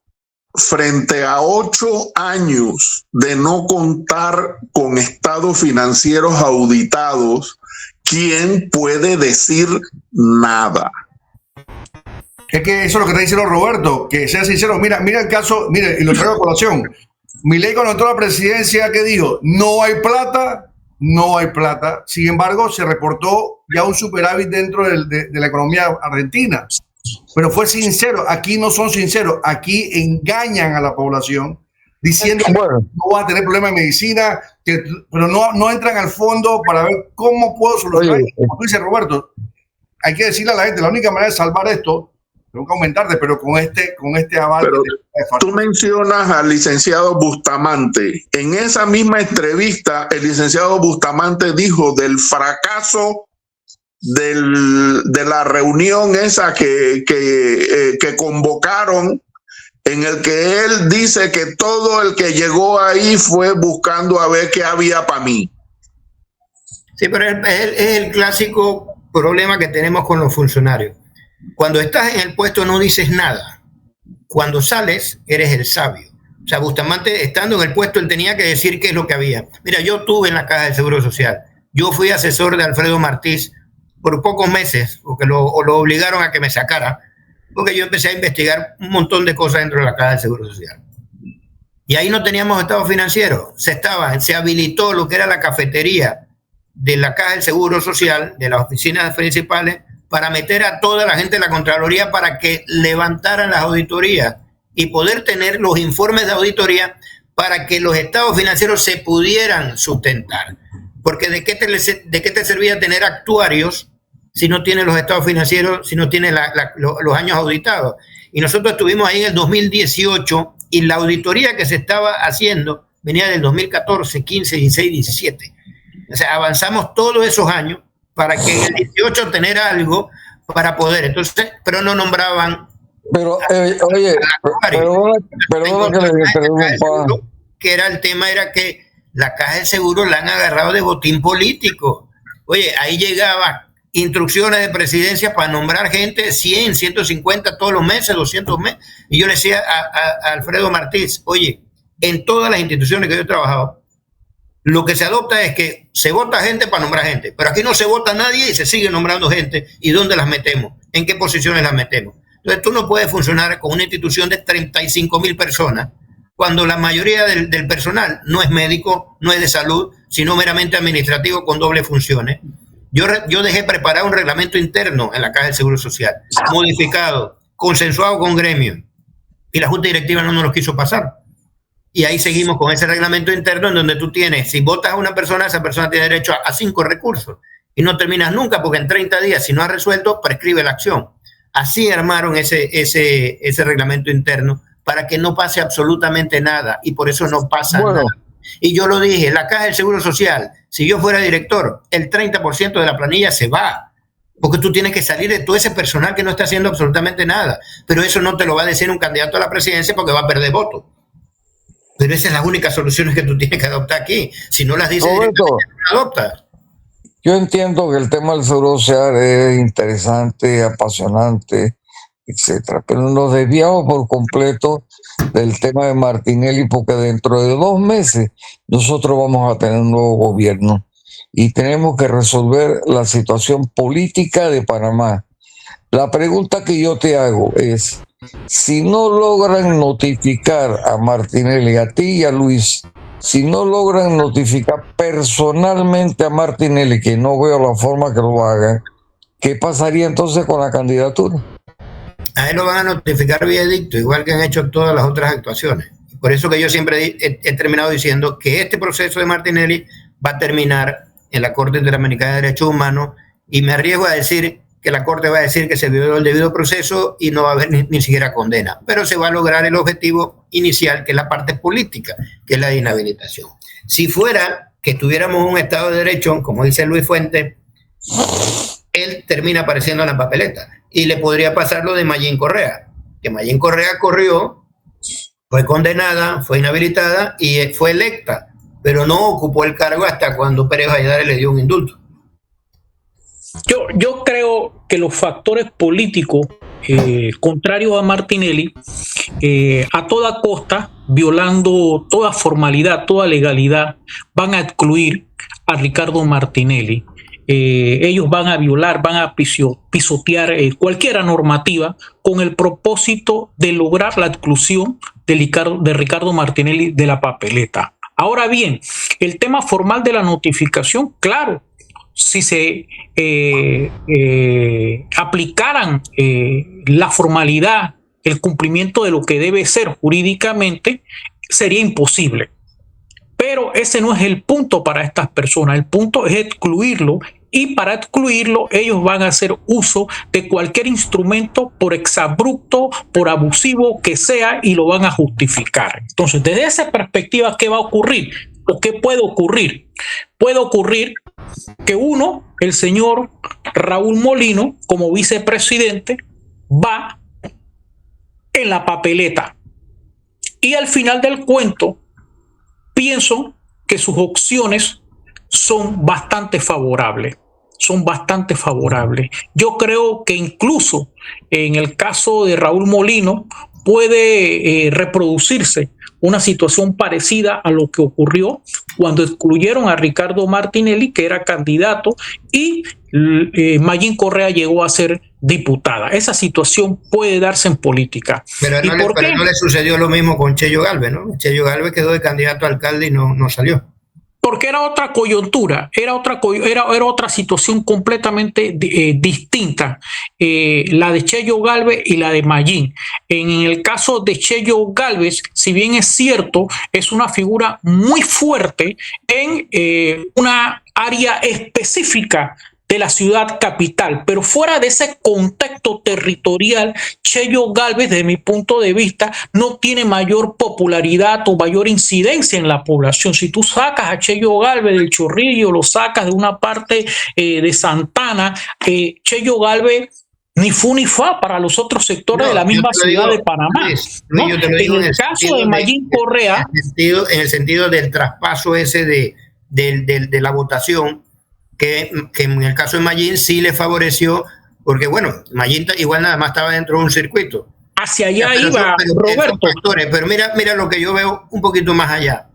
frente a 8 años de no contar con estados financieros auditados, ¿quién puede decir nada? Es que eso es lo que está diciendo Roberto, que sea sincero. Mira el caso, mire, y lo traigo a colación. Milei cuando entró a la presidencia, ¿qué dijo? No hay plata. Sin embargo, se reportó ya un superávit dentro de la economía argentina. Pero fue sincero. Aquí no son sinceros. Aquí engañan a la población diciendo que no va a tener problemas de medicina, pero no entran al fondo para ver cómo puedo solucionar. Como dice Roberto, hay que decirle a la gente, la única manera de salvar esto, tengo que aumentarte, pero con este aval. Pero tú mencionas al licenciado Bustamante. En esa misma entrevista, el licenciado Bustamante dijo del fracaso de la reunión esa que convocaron, en el que él dice que todo el que llegó ahí fue buscando a ver qué había para mí. Sí, pero es el clásico problema que tenemos con los funcionarios. Cuando estás en el puesto no dices nada. Cuando sales, eres el sabio. O sea, Bustamante, estando en el puesto, él tenía que decir qué es lo que había. Mira, yo estuve en la Caja del Seguro Social. Yo fui asesor de Alfredo Martí por pocos meses, porque lo obligaron a que me sacara, porque yo empecé a investigar un montón de cosas dentro de la Caja del Seguro Social. Y ahí no teníamos estado financiero. Se habilitó lo que era la cafetería de la Caja del Seguro Social, de las oficinas principales, para meter a toda la gente de la Contraloría para que levantaran las auditorías y poder tener los informes de auditoría para que los estados financieros se pudieran sustentar. Porque ¿de qué te servía tener actuarios si no tienes los estados financieros, si no tienes los años auditados? Y nosotros estuvimos ahí en el 2018 y la auditoría que se estaba haciendo venía del 2014, 15, 16, 17. O sea, avanzamos todos esos años para que en el 18 tener algo para poder. Entonces, pero no nombraban. Pero, oye, perdona que le interrumpa. Que era el tema, era que la Caja del Seguro la han agarrado de botín político. Oye, ahí llegaba instrucciones de presidencia para nombrar gente, 100, 150 todos los meses, 200 meses. Y yo le decía a Alfredo Martí, oye, en todas las instituciones que yo he trabajado, lo que se adopta es que se vota gente para nombrar gente, pero aquí no se vota nadie y se sigue nombrando gente. ¿Y dónde las metemos? ¿En qué posiciones las metemos? Entonces tú no puedes funcionar con una institución de 35,000 personas cuando la mayoría del personal no es médico, no es de salud, sino meramente administrativo con doble funciones. Yo dejé preparar un reglamento interno en la Caja del Seguro Social, modificado, consensuado con gremio, y la Junta Directiva no nos lo quiso pasar. Y ahí seguimos con ese reglamento interno en donde tú tienes, si votas a una persona, esa persona tiene derecho a 5 recursos y no terminas nunca porque en 30 días, si no has resuelto, prescribe la acción. Así armaron ese reglamento interno para que no pase absolutamente nada y por eso no pasa nada. Y yo lo dije, la Caja del Seguro Social, si yo fuera director, el 30% de la planilla se va, porque tú tienes que salir de todo ese personal que no está haciendo absolutamente nada, pero eso no te lo va a decir un candidato a la presidencia porque va a perder votos. Pero esas son las únicas soluciones que tú tienes que adoptar aquí. Si no las dices Roberto, directamente, no las adoptas. yo entiendo que el tema del Seguro Social es interesante, apasionante, etcétera, pero nos desviamos por completo del tema de Martinelli, porque dentro de 2 meses nosotros vamos a tener un nuevo gobierno y tenemos que resolver la situación política de Panamá. La pregunta que yo te hago es, si no logran notificar a Martinelli, a ti y a Luis, si no logran notificar personalmente a Martinelli, que no veo la forma que lo hagan, ¿qué pasaría entonces con la candidatura? A él lo van a notificar vía edicto, igual que han hecho todas las otras actuaciones. Por eso que yo siempre he terminado diciendo que este proceso de Martinelli va a terminar en la Corte Interamericana de Derechos Humanos, y me arriesgo a decir que la Corte va a decir que se violó el debido proceso y no va a haber ni siquiera condena, pero se va a lograr el objetivo inicial, que es la parte política, que es la de inhabilitación. Si fuera que tuviéramos un Estado de Derecho, como dice Luis Fuentes, él termina apareciendo en la papeleta, y le podría pasar lo de Mayín Correa, que Mayín Correa corrió, fue condenada, fue inhabilitada y fue electa, pero no ocupó el cargo hasta cuando Pérez Valladares le dio un indulto. Yo creo que los factores políticos contrarios a Martinelli, a toda costa, violando toda formalidad, toda legalidad, van a excluir a Ricardo Martinelli. Ellos van a violar, van a pisotear cualquier normativa con el propósito de lograr la exclusión de Ricardo Martinelli de la papeleta. Ahora bien, el tema formal de la notificación, claro, si se aplicaran la formalidad, el cumplimiento de lo que debe ser jurídicamente, sería imposible. Pero ese no es el punto para estas personas. El punto es excluirlo, y para excluirlo ellos van a hacer uso de cualquier instrumento, por exabrupto, por abusivo que sea, y lo van a justificar. Entonces, desde esa perspectiva, ¿qué va a ocurrir? ¿O qué puede ocurrir? Puede ocurrir que el señor Raúl Molino, como vicepresidente, va en la papeleta. Y al final del cuento, pienso que sus opciones son bastante favorables. Yo creo que incluso en el caso de Raúl Molino puede reproducirse una situación parecida a lo que ocurrió cuando excluyeron a Ricardo Martinelli, que era candidato, y Mayín Correa llegó a ser diputada. Esa situación puede darse en política. Pero no le sucedió lo mismo con Cheyo Gálvez, ¿no? Cheyo Gálvez quedó de candidato a alcalde y no salió. Porque era otra coyuntura, era otra situación completamente distinta, la de Cheyo Gálvez y la de Mayín. En el caso de Cheyo Gálvez, si bien es cierto, es una figura muy fuerte en una área específica de la ciudad capital, pero fuera de ese contexto territorial, Cheyo Gálvez, desde mi punto de vista, no tiene mayor popularidad o mayor incidencia en la población. Si tú sacas a Cheyo Gálvez del Chorrillo, lo sacas de una parte de Santana, Cheyo Gálvez ni fu ni fa para los otros sectores de la misma ciudad de Panamá. ¿No? En el caso de Mayín Correa, en el sentido del traspaso ese de la votación, que en el caso de Mayín sí le favoreció, porque bueno, Mayín igual nada más estaba dentro de un circuito. Hacia allá iba Roberto. Pero mira lo que yo veo un poquito más allá.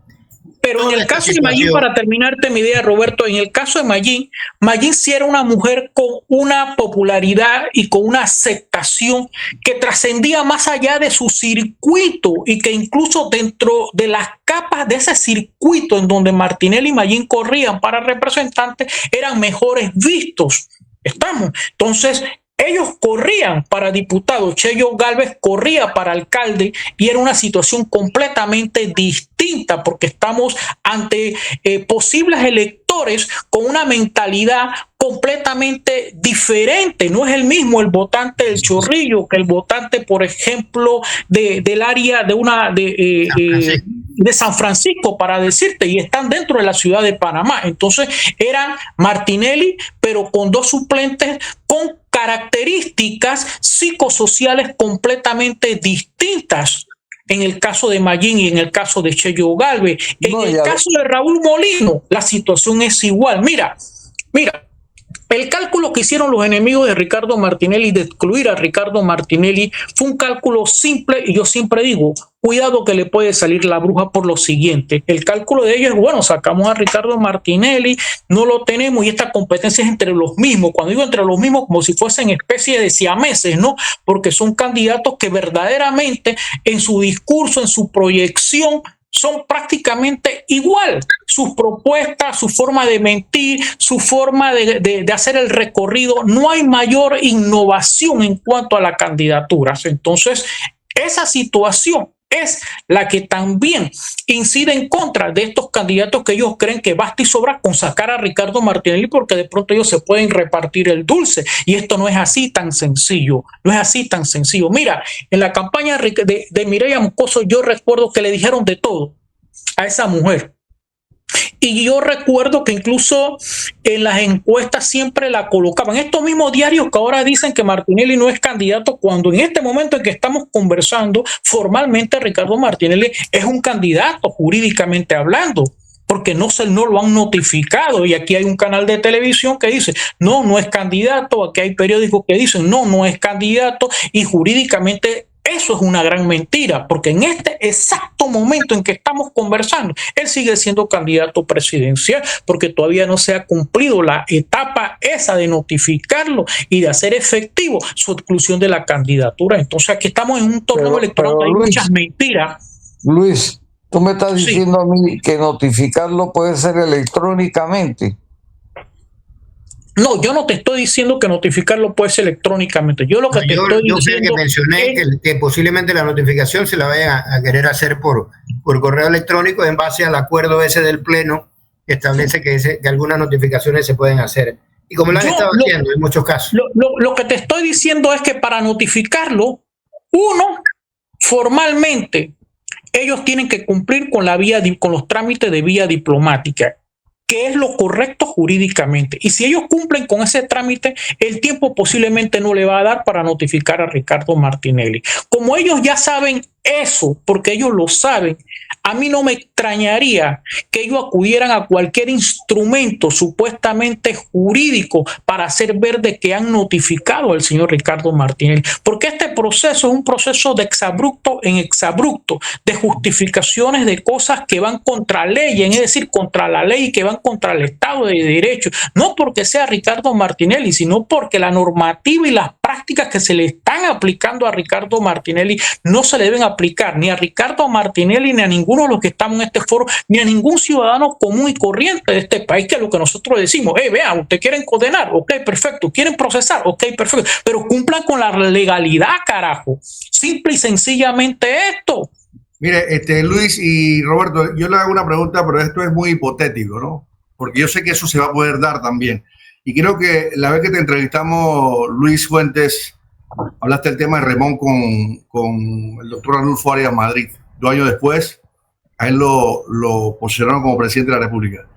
Pero en el caso de Mayín, para terminarte mi idea, Roberto, en el caso de Mayín sí era una mujer con una popularidad y con una aceptación que trascendía más allá de su circuito, y que incluso dentro de las capas de ese circuito en donde Martinelli y Mayín corrían para representantes, eran mejores vistos. Entonces, ellos corrían para diputados, Cheyo Gálvez corría para alcalde, y era una situación completamente distinta, porque estamos ante posibles electores con una mentalidad completamente diferente. No es el mismo el votante del Chorrillo que el votante, por ejemplo, del área de San Francisco, para decirte, y están dentro de la ciudad de Panamá. Entonces eran Martinelli, pero con dos suplentes con características psicosociales completamente distintas. en el caso de Mayín y en el caso de Cheyo Galvez. En el caso de Raúl Molino, la situación es igual. Mira, el cálculo que hicieron los enemigos de Ricardo Martinelli de excluir a Ricardo Martinelli fue un cálculo simple, y yo siempre digo, cuidado que le puede salir la bruja por lo siguiente. El cálculo de ellos es, bueno, sacamos a Ricardo Martinelli, no lo tenemos y esta competencia es entre los mismos. Cuando digo entre los mismos, como si fuesen especie de siameses, ¿no? Porque son candidatos que verdaderamente en su discurso, en su proyección, son prácticamente igual. Sus propuestas, su forma de mentir, su forma de hacer el recorrido, no hay mayor innovación en cuanto a las candidaturas. Entonces, esa situación es la que también incide en contra de estos candidatos que ellos creen que basta y sobra con sacar a Ricardo Martinelli porque de pronto ellos se pueden repartir el dulce, y esto no es así tan sencillo, no es así tan sencillo. Mira, en la campaña de Mireya Moscoso yo recuerdo que le dijeron de todo a esa mujer. Y yo recuerdo que incluso en las encuestas siempre la colocaban. Estos mismos diarios que ahora dicen que Martinelli no es candidato, cuando en este momento en que estamos conversando, formalmente Ricardo Martinelli es un candidato jurídicamente hablando, porque no lo han notificado. Y aquí hay un canal de televisión que dice, no es candidato. Aquí hay periódicos que dicen, no es candidato. Y jurídicamente eso es una gran mentira, porque en este exacto momento en que estamos conversando, él sigue siendo candidato presidencial, porque todavía no se ha cumplido la etapa esa de notificarlo y de hacer efectivo su exclusión de la candidatura. Entonces aquí estamos en un torneo electoral, hay muchas mentiras. Luis, tú me estás diciendo a mí que notificarlo puede ser electrónicamente. No, yo no te estoy diciendo que notificarlo puede ser electrónicamente. Yo lo que estoy diciendo que mencioné que posiblemente la notificación se la vayan a querer hacer por correo electrónico en base al acuerdo ese del Pleno que establece que algunas notificaciones se pueden hacer. Y como lo han estado haciendo en muchos casos. Lo que te estoy diciendo es que para notificarlo, formalmente, ellos tienen que cumplir con los trámites de vía diplomática, que es lo correcto jurídicamente. Y si ellos cumplen con ese trámite, el tiempo posiblemente no le va a dar para notificar a Ricardo Martinelli. Como ellos ya saben eso, porque ellos lo saben, a mí no me extrañaría que ellos acudieran a cualquier instrumento supuestamente jurídico para hacer ver de que han notificado al señor Ricardo Martinelli, porque este proceso es un proceso de exabrupto en exabrupto, de justificaciones de cosas que van contra ley, es decir, contra la ley, que van contra el Estado de Derecho, no porque sea Ricardo Martinelli, sino porque la normativa y las prácticas que se le están aplicando a Ricardo Martinelli no se le deben aplicar ni a Ricardo Martinelli, ni a ninguno de los que estamos en este foro, ni a ningún ciudadano común y corriente de este país, que es lo que nosotros decimos. Vean, ustedes quieren condenar, ok, perfecto, quieren procesar, ok, perfecto, pero cumplan con la legalidad, carajo. Simple y sencillamente esto. Mire, Luis y Roberto, yo le hago una pregunta, pero esto es muy hipotético, ¿no? Porque yo sé que eso se va a poder dar también. Y creo que la vez que te entrevistamos, Luis Fuentes, hablaste del tema de Remón con el doctor Arnulfo Arias Madrid. 2 años después, a él lo posicionaron como presidente de la República.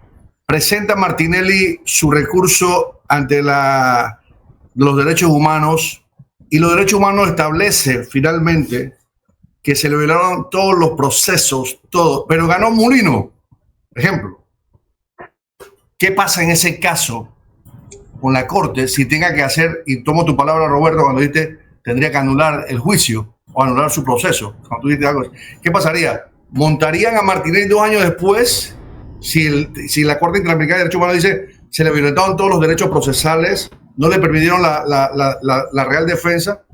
Presenta Martinelli su recurso ante los derechos humanos, y los derechos humanos establece finalmente que se le violaron todos los procesos, todo, pero ganó Molino, por ejemplo. ¿Qué pasa en ese caso con la Corte si tenga que hacer, y tomo tu palabra, Roberto, cuando dijiste tendría que anular el juicio o anular su proceso? Cuando tú dijiste algo, ¿qué pasaría? ¿Montarían a Martinelli 2 años después si la Corte Interamericana de Derechos Humanos dice se le violentaron todos los derechos procesales, no le permitieron la real defensa?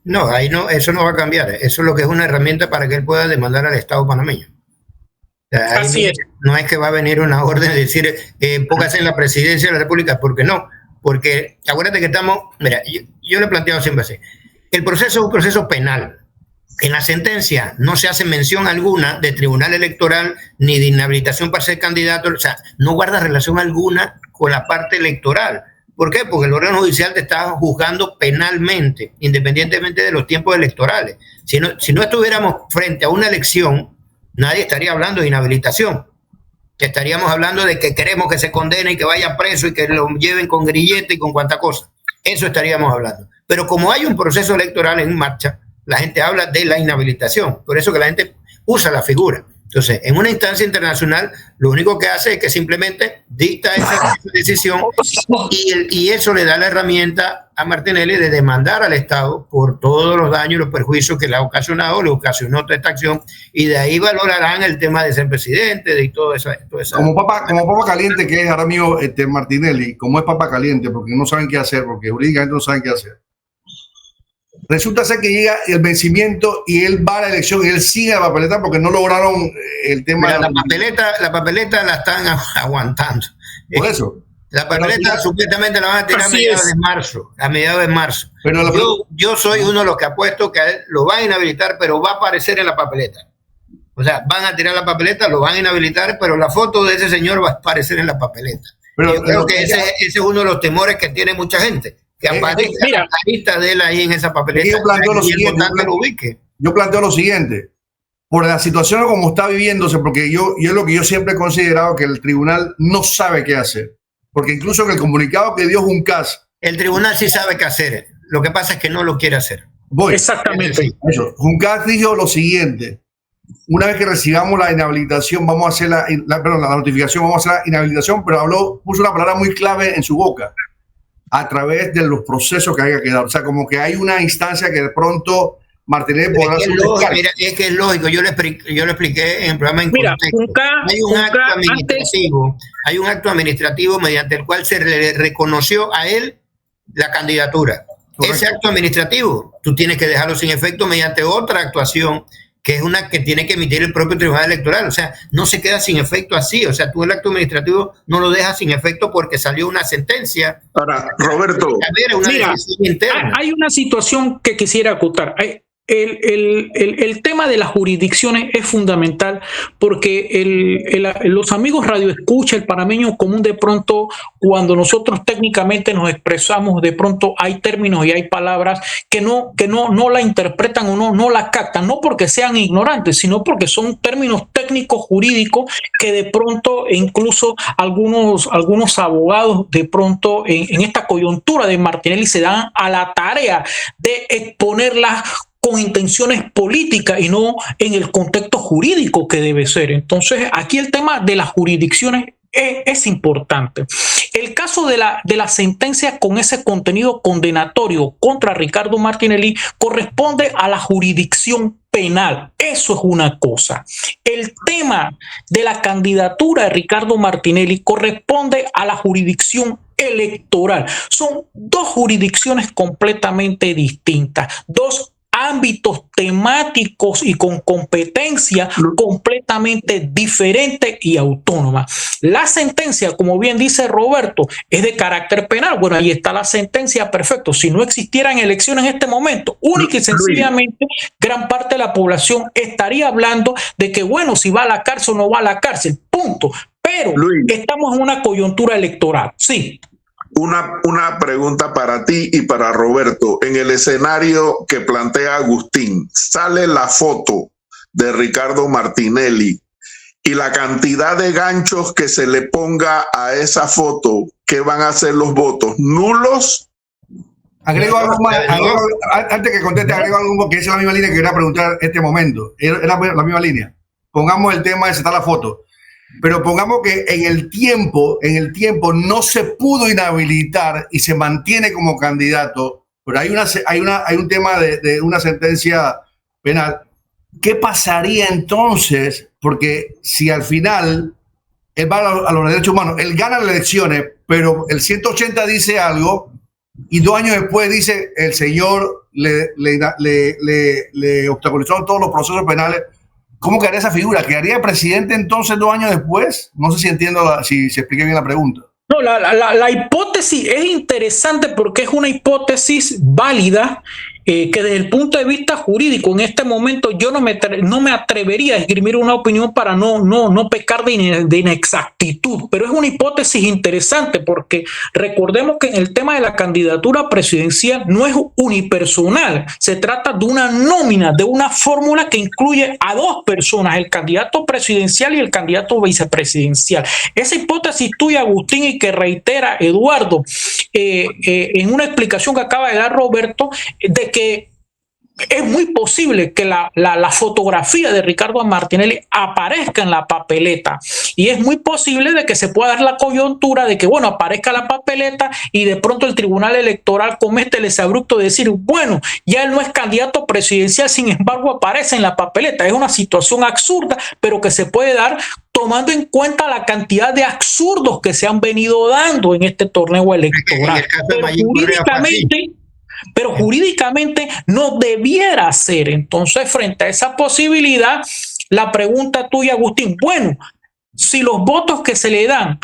No, ahí no, eso no va a cambiar. Eso es lo que es una herramienta para que él pueda demandar al Estado panameño. O sea, así es. No es que va a venir una orden de decir póngase en la presidencia de la República, porque no. Porque acuérdate que estamos, mira, yo le he planteado siempre así, el proceso es un proceso penal. En la sentencia no se hace mención alguna de tribunal electoral ni de inhabilitación para ser candidato, o sea, no guarda relación alguna con la parte electoral. ¿Por qué? Porque el órgano judicial te está juzgando penalmente, independientemente de los tiempos electorales. Si no estuviéramos frente a una elección, nadie estaría hablando de inhabilitación. Estaríamos hablando de que queremos que se condene y que vaya preso y que lo lleven con grillete y con cuanta cosa. Eso estaríamos hablando. Pero como hay un proceso electoral en marcha, la gente habla de la inhabilitación. Por eso que la gente usa la figura. Entonces, en una instancia internacional, lo único que hace es que simplemente dicta esa decisión y eso le da la herramienta a Martinelli de demandar al Estado por todos los daños y los perjuicios que le ha ocasionado, le ocasionó toda esta acción, y de ahí valorarán el tema de ser presidente, de todo eso. Como papa caliente que es ahora mismo Martinelli, como es papa caliente, porque no saben qué hacer, porque jurídicamente no saben qué hacer. Resulta ser que llega el vencimiento y él va a la elección y él sigue la papeleta porque no lograron el tema. Mira, la papeleta la están aguantando. Por eso. La papeleta supuestamente la van a tirar a mediados de marzo. Pero yo soy uno de los que apuesto que a él lo van a inhabilitar, pero va a aparecer en la papeleta. O sea, van a tirar la papeleta, lo van a inhabilitar, pero la foto de ese señor va a aparecer en la papeleta. Pero yo creo que ese es uno de los temores que tiene mucha gente. Que aparezca la lista de él ahí en esa papeleta y el votante lo ubique. Yo planteo lo siguiente, por la situación como está viviéndose, porque yo lo que yo siempre he considerado que el tribunal no sabe qué hacer, porque incluso en el comunicado que dio Juncás, el tribunal sí sabe qué hacer, lo que pasa es que no lo quiere hacer. Exactamente. Juncás dijo lo siguiente: una vez que recibamos la inhabilitación, vamos a hacer la notificación, vamos a hacer la inhabilitación, pero puso una palabra muy clave en su boca: a través de los procesos que haya que dar. O sea, como que hay una instancia que de pronto Martinelli podrá hacer. Es que es lógico, yo lo expliqué en el programa en contexto. Hay un acto administrativo mediante el cual se le reconoció a él la candidatura. Correcto. Ese acto administrativo, tú tienes que dejarlo sin efecto mediante otra actuación, que es una que tiene que emitir el propio Tribunal Electoral. O sea, no se queda sin efecto así. O sea, tú el acto administrativo no lo dejas sin efecto porque salió una sentencia. Ahora, Roberto, mira, hay una situación que quisiera acotar. El tema de las jurisdicciones es fundamental porque los amigos radioescucha, el panameño común, de pronto, cuando nosotros técnicamente nos expresamos, de pronto hay términos y hay palabras que no la interpretan o no la captan, no porque sean ignorantes, sino porque son términos técnicos jurídicos que de pronto incluso algunos abogados de pronto en esta coyuntura de Martinelli se dan a la tarea de exponerlas con intenciones políticas y no en el contexto jurídico que debe ser. Entonces, aquí el tema de las jurisdicciones es importante. El caso de la sentencia con ese contenido condenatorio contra Ricardo Martinelli corresponde a la jurisdicción penal. Eso es una cosa. El tema de la candidatura de Ricardo Martinelli corresponde a la jurisdicción electoral. Son dos jurisdicciones completamente distintas, dos ámbitos temáticos y con competencia completamente diferente y autónoma. La sentencia, como bien dice Roberto, es de carácter penal. Bueno, ahí está la sentencia, perfecto. Si no existieran elecciones en este momento, única y sencillamente, gran parte de la población estaría hablando de que, bueno, si va a la cárcel o no va a la cárcel, punto. Pero estamos en una coyuntura electoral, sí. Una pregunta para ti y para Roberto. En el escenario que plantea Agustín, sale la foto de Ricardo Martinelli y la cantidad de ganchos que se le ponga a esa foto, ¿qué van a ser los votos? ¿Nulos? Agrego algo más, antes que conteste, agrego algo más, que esa es la misma línea que quería preguntar en este momento. Es la misma línea. Pongamos el tema de está la foto. Pero pongamos que en el tiempo no se pudo inhabilitar y se mantiene como candidato, pero hay un tema de una sentencia penal. ¿Qué pasaría entonces? Porque si al final él va a los derechos humanos, él gana las elecciones, pero el 180 dice algo y 2 años después dice el señor le obstaculizaron todos los procesos penales. ¿Cómo quedaría esa figura? ¿Quedaría presidente entonces 2 años después? No sé si entiendo, si expliqué bien la pregunta. No, la hipótesis es interesante porque es una hipótesis válida que desde el punto de vista jurídico en este momento yo no me atrevería a esgrimir una opinión para no pecar de inexactitud, pero es una hipótesis interesante porque recordemos que en el tema de la candidatura presidencial no es unipersonal, se trata de una nómina, de una fórmula que incluye a 2 personas, el candidato presidencial y el candidato vicepresidencial. Esa hipótesis tuya, Agustín, y que reitera Eduardo en una explicación que acaba de dar Roberto, de que es muy posible que la fotografía de Ricardo Martinelli aparezca en la papeleta, y es muy posible de que se pueda dar la coyuntura de que, bueno, aparezca la papeleta y de pronto el Tribunal Electoral comete el exabrupto de decir, bueno, ya él no es candidato presidencial, sin embargo aparece en la papeleta. Es una situación absurda, pero que se puede dar tomando en cuenta la cantidad de absurdos que se han venido dando en este torneo electoral. Pero jurídicamente no debiera ser. Entonces, frente a esa posibilidad, la pregunta tuya, Agustín, bueno, si los votos que se le dan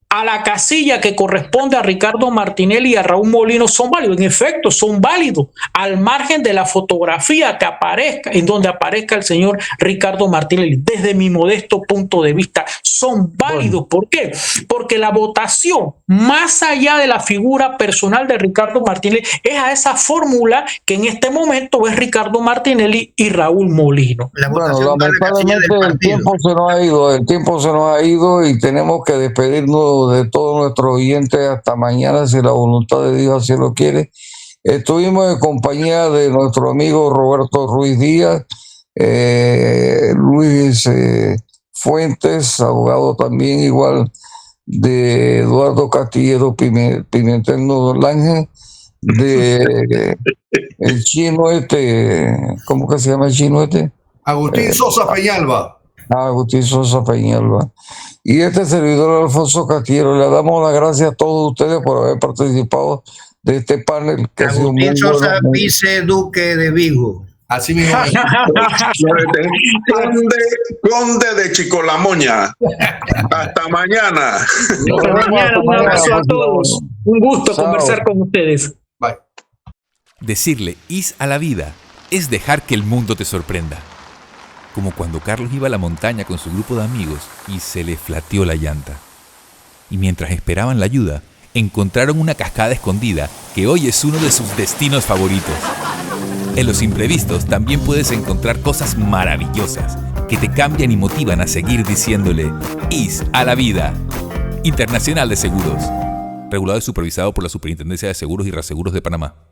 a la casilla que corresponde a Ricardo Martinelli y a Raúl Molino son válidos, en efecto son válidos, al margen de la fotografía que aparezca, en donde aparezca el señor Ricardo Martinelli. Desde mi modesto punto de vista son válidos. Bueno. ¿Por qué? Porque la votación, más allá de la figura personal de Ricardo Martinelli, es a esa fórmula que en este momento es Ricardo Martinelli y Raúl Molino. Bueno, lamentablemente el tiempo se nos ha ido y tenemos que despedirnos de todos nuestros oyentes hasta mañana, si la voluntad de Dios así lo quiere. Estuvimos en compañía de nuestro amigo Roberto Ruiz Díaz, Luis Fuentes, abogado también igual, de Eduardo Castillero Pimentel Nodolange, de el chino ¿cómo que se llama el chino Agustín Sosa Peñalba. Agustín Sosa Peñalba. Y servidor Alfonso Castillero, le damos las gracias a todos ustedes por haber participado de este panel. Que Agustín Sosa, viceduque de Vigo. Así mismo. Conde de Chicolamoña. Hasta mañana. Hasta mañana. Un abrazo a todos. Un gusto conversar con ustedes. Bye. Decirle is a la vida es dejar que el mundo te sorprenda. Como cuando Carlos iba a la montaña con su grupo de amigos y se le flateó la llanta. Y mientras esperaban la ayuda, encontraron una cascada escondida que hoy es uno de sus destinos favoritos. En los imprevistos también puedes encontrar cosas maravillosas que te cambian y motivan a seguir diciéndole is a la vida. Internacional de Seguros. Regulado y supervisado por la Superintendencia de Seguros y Reaseguros de Panamá.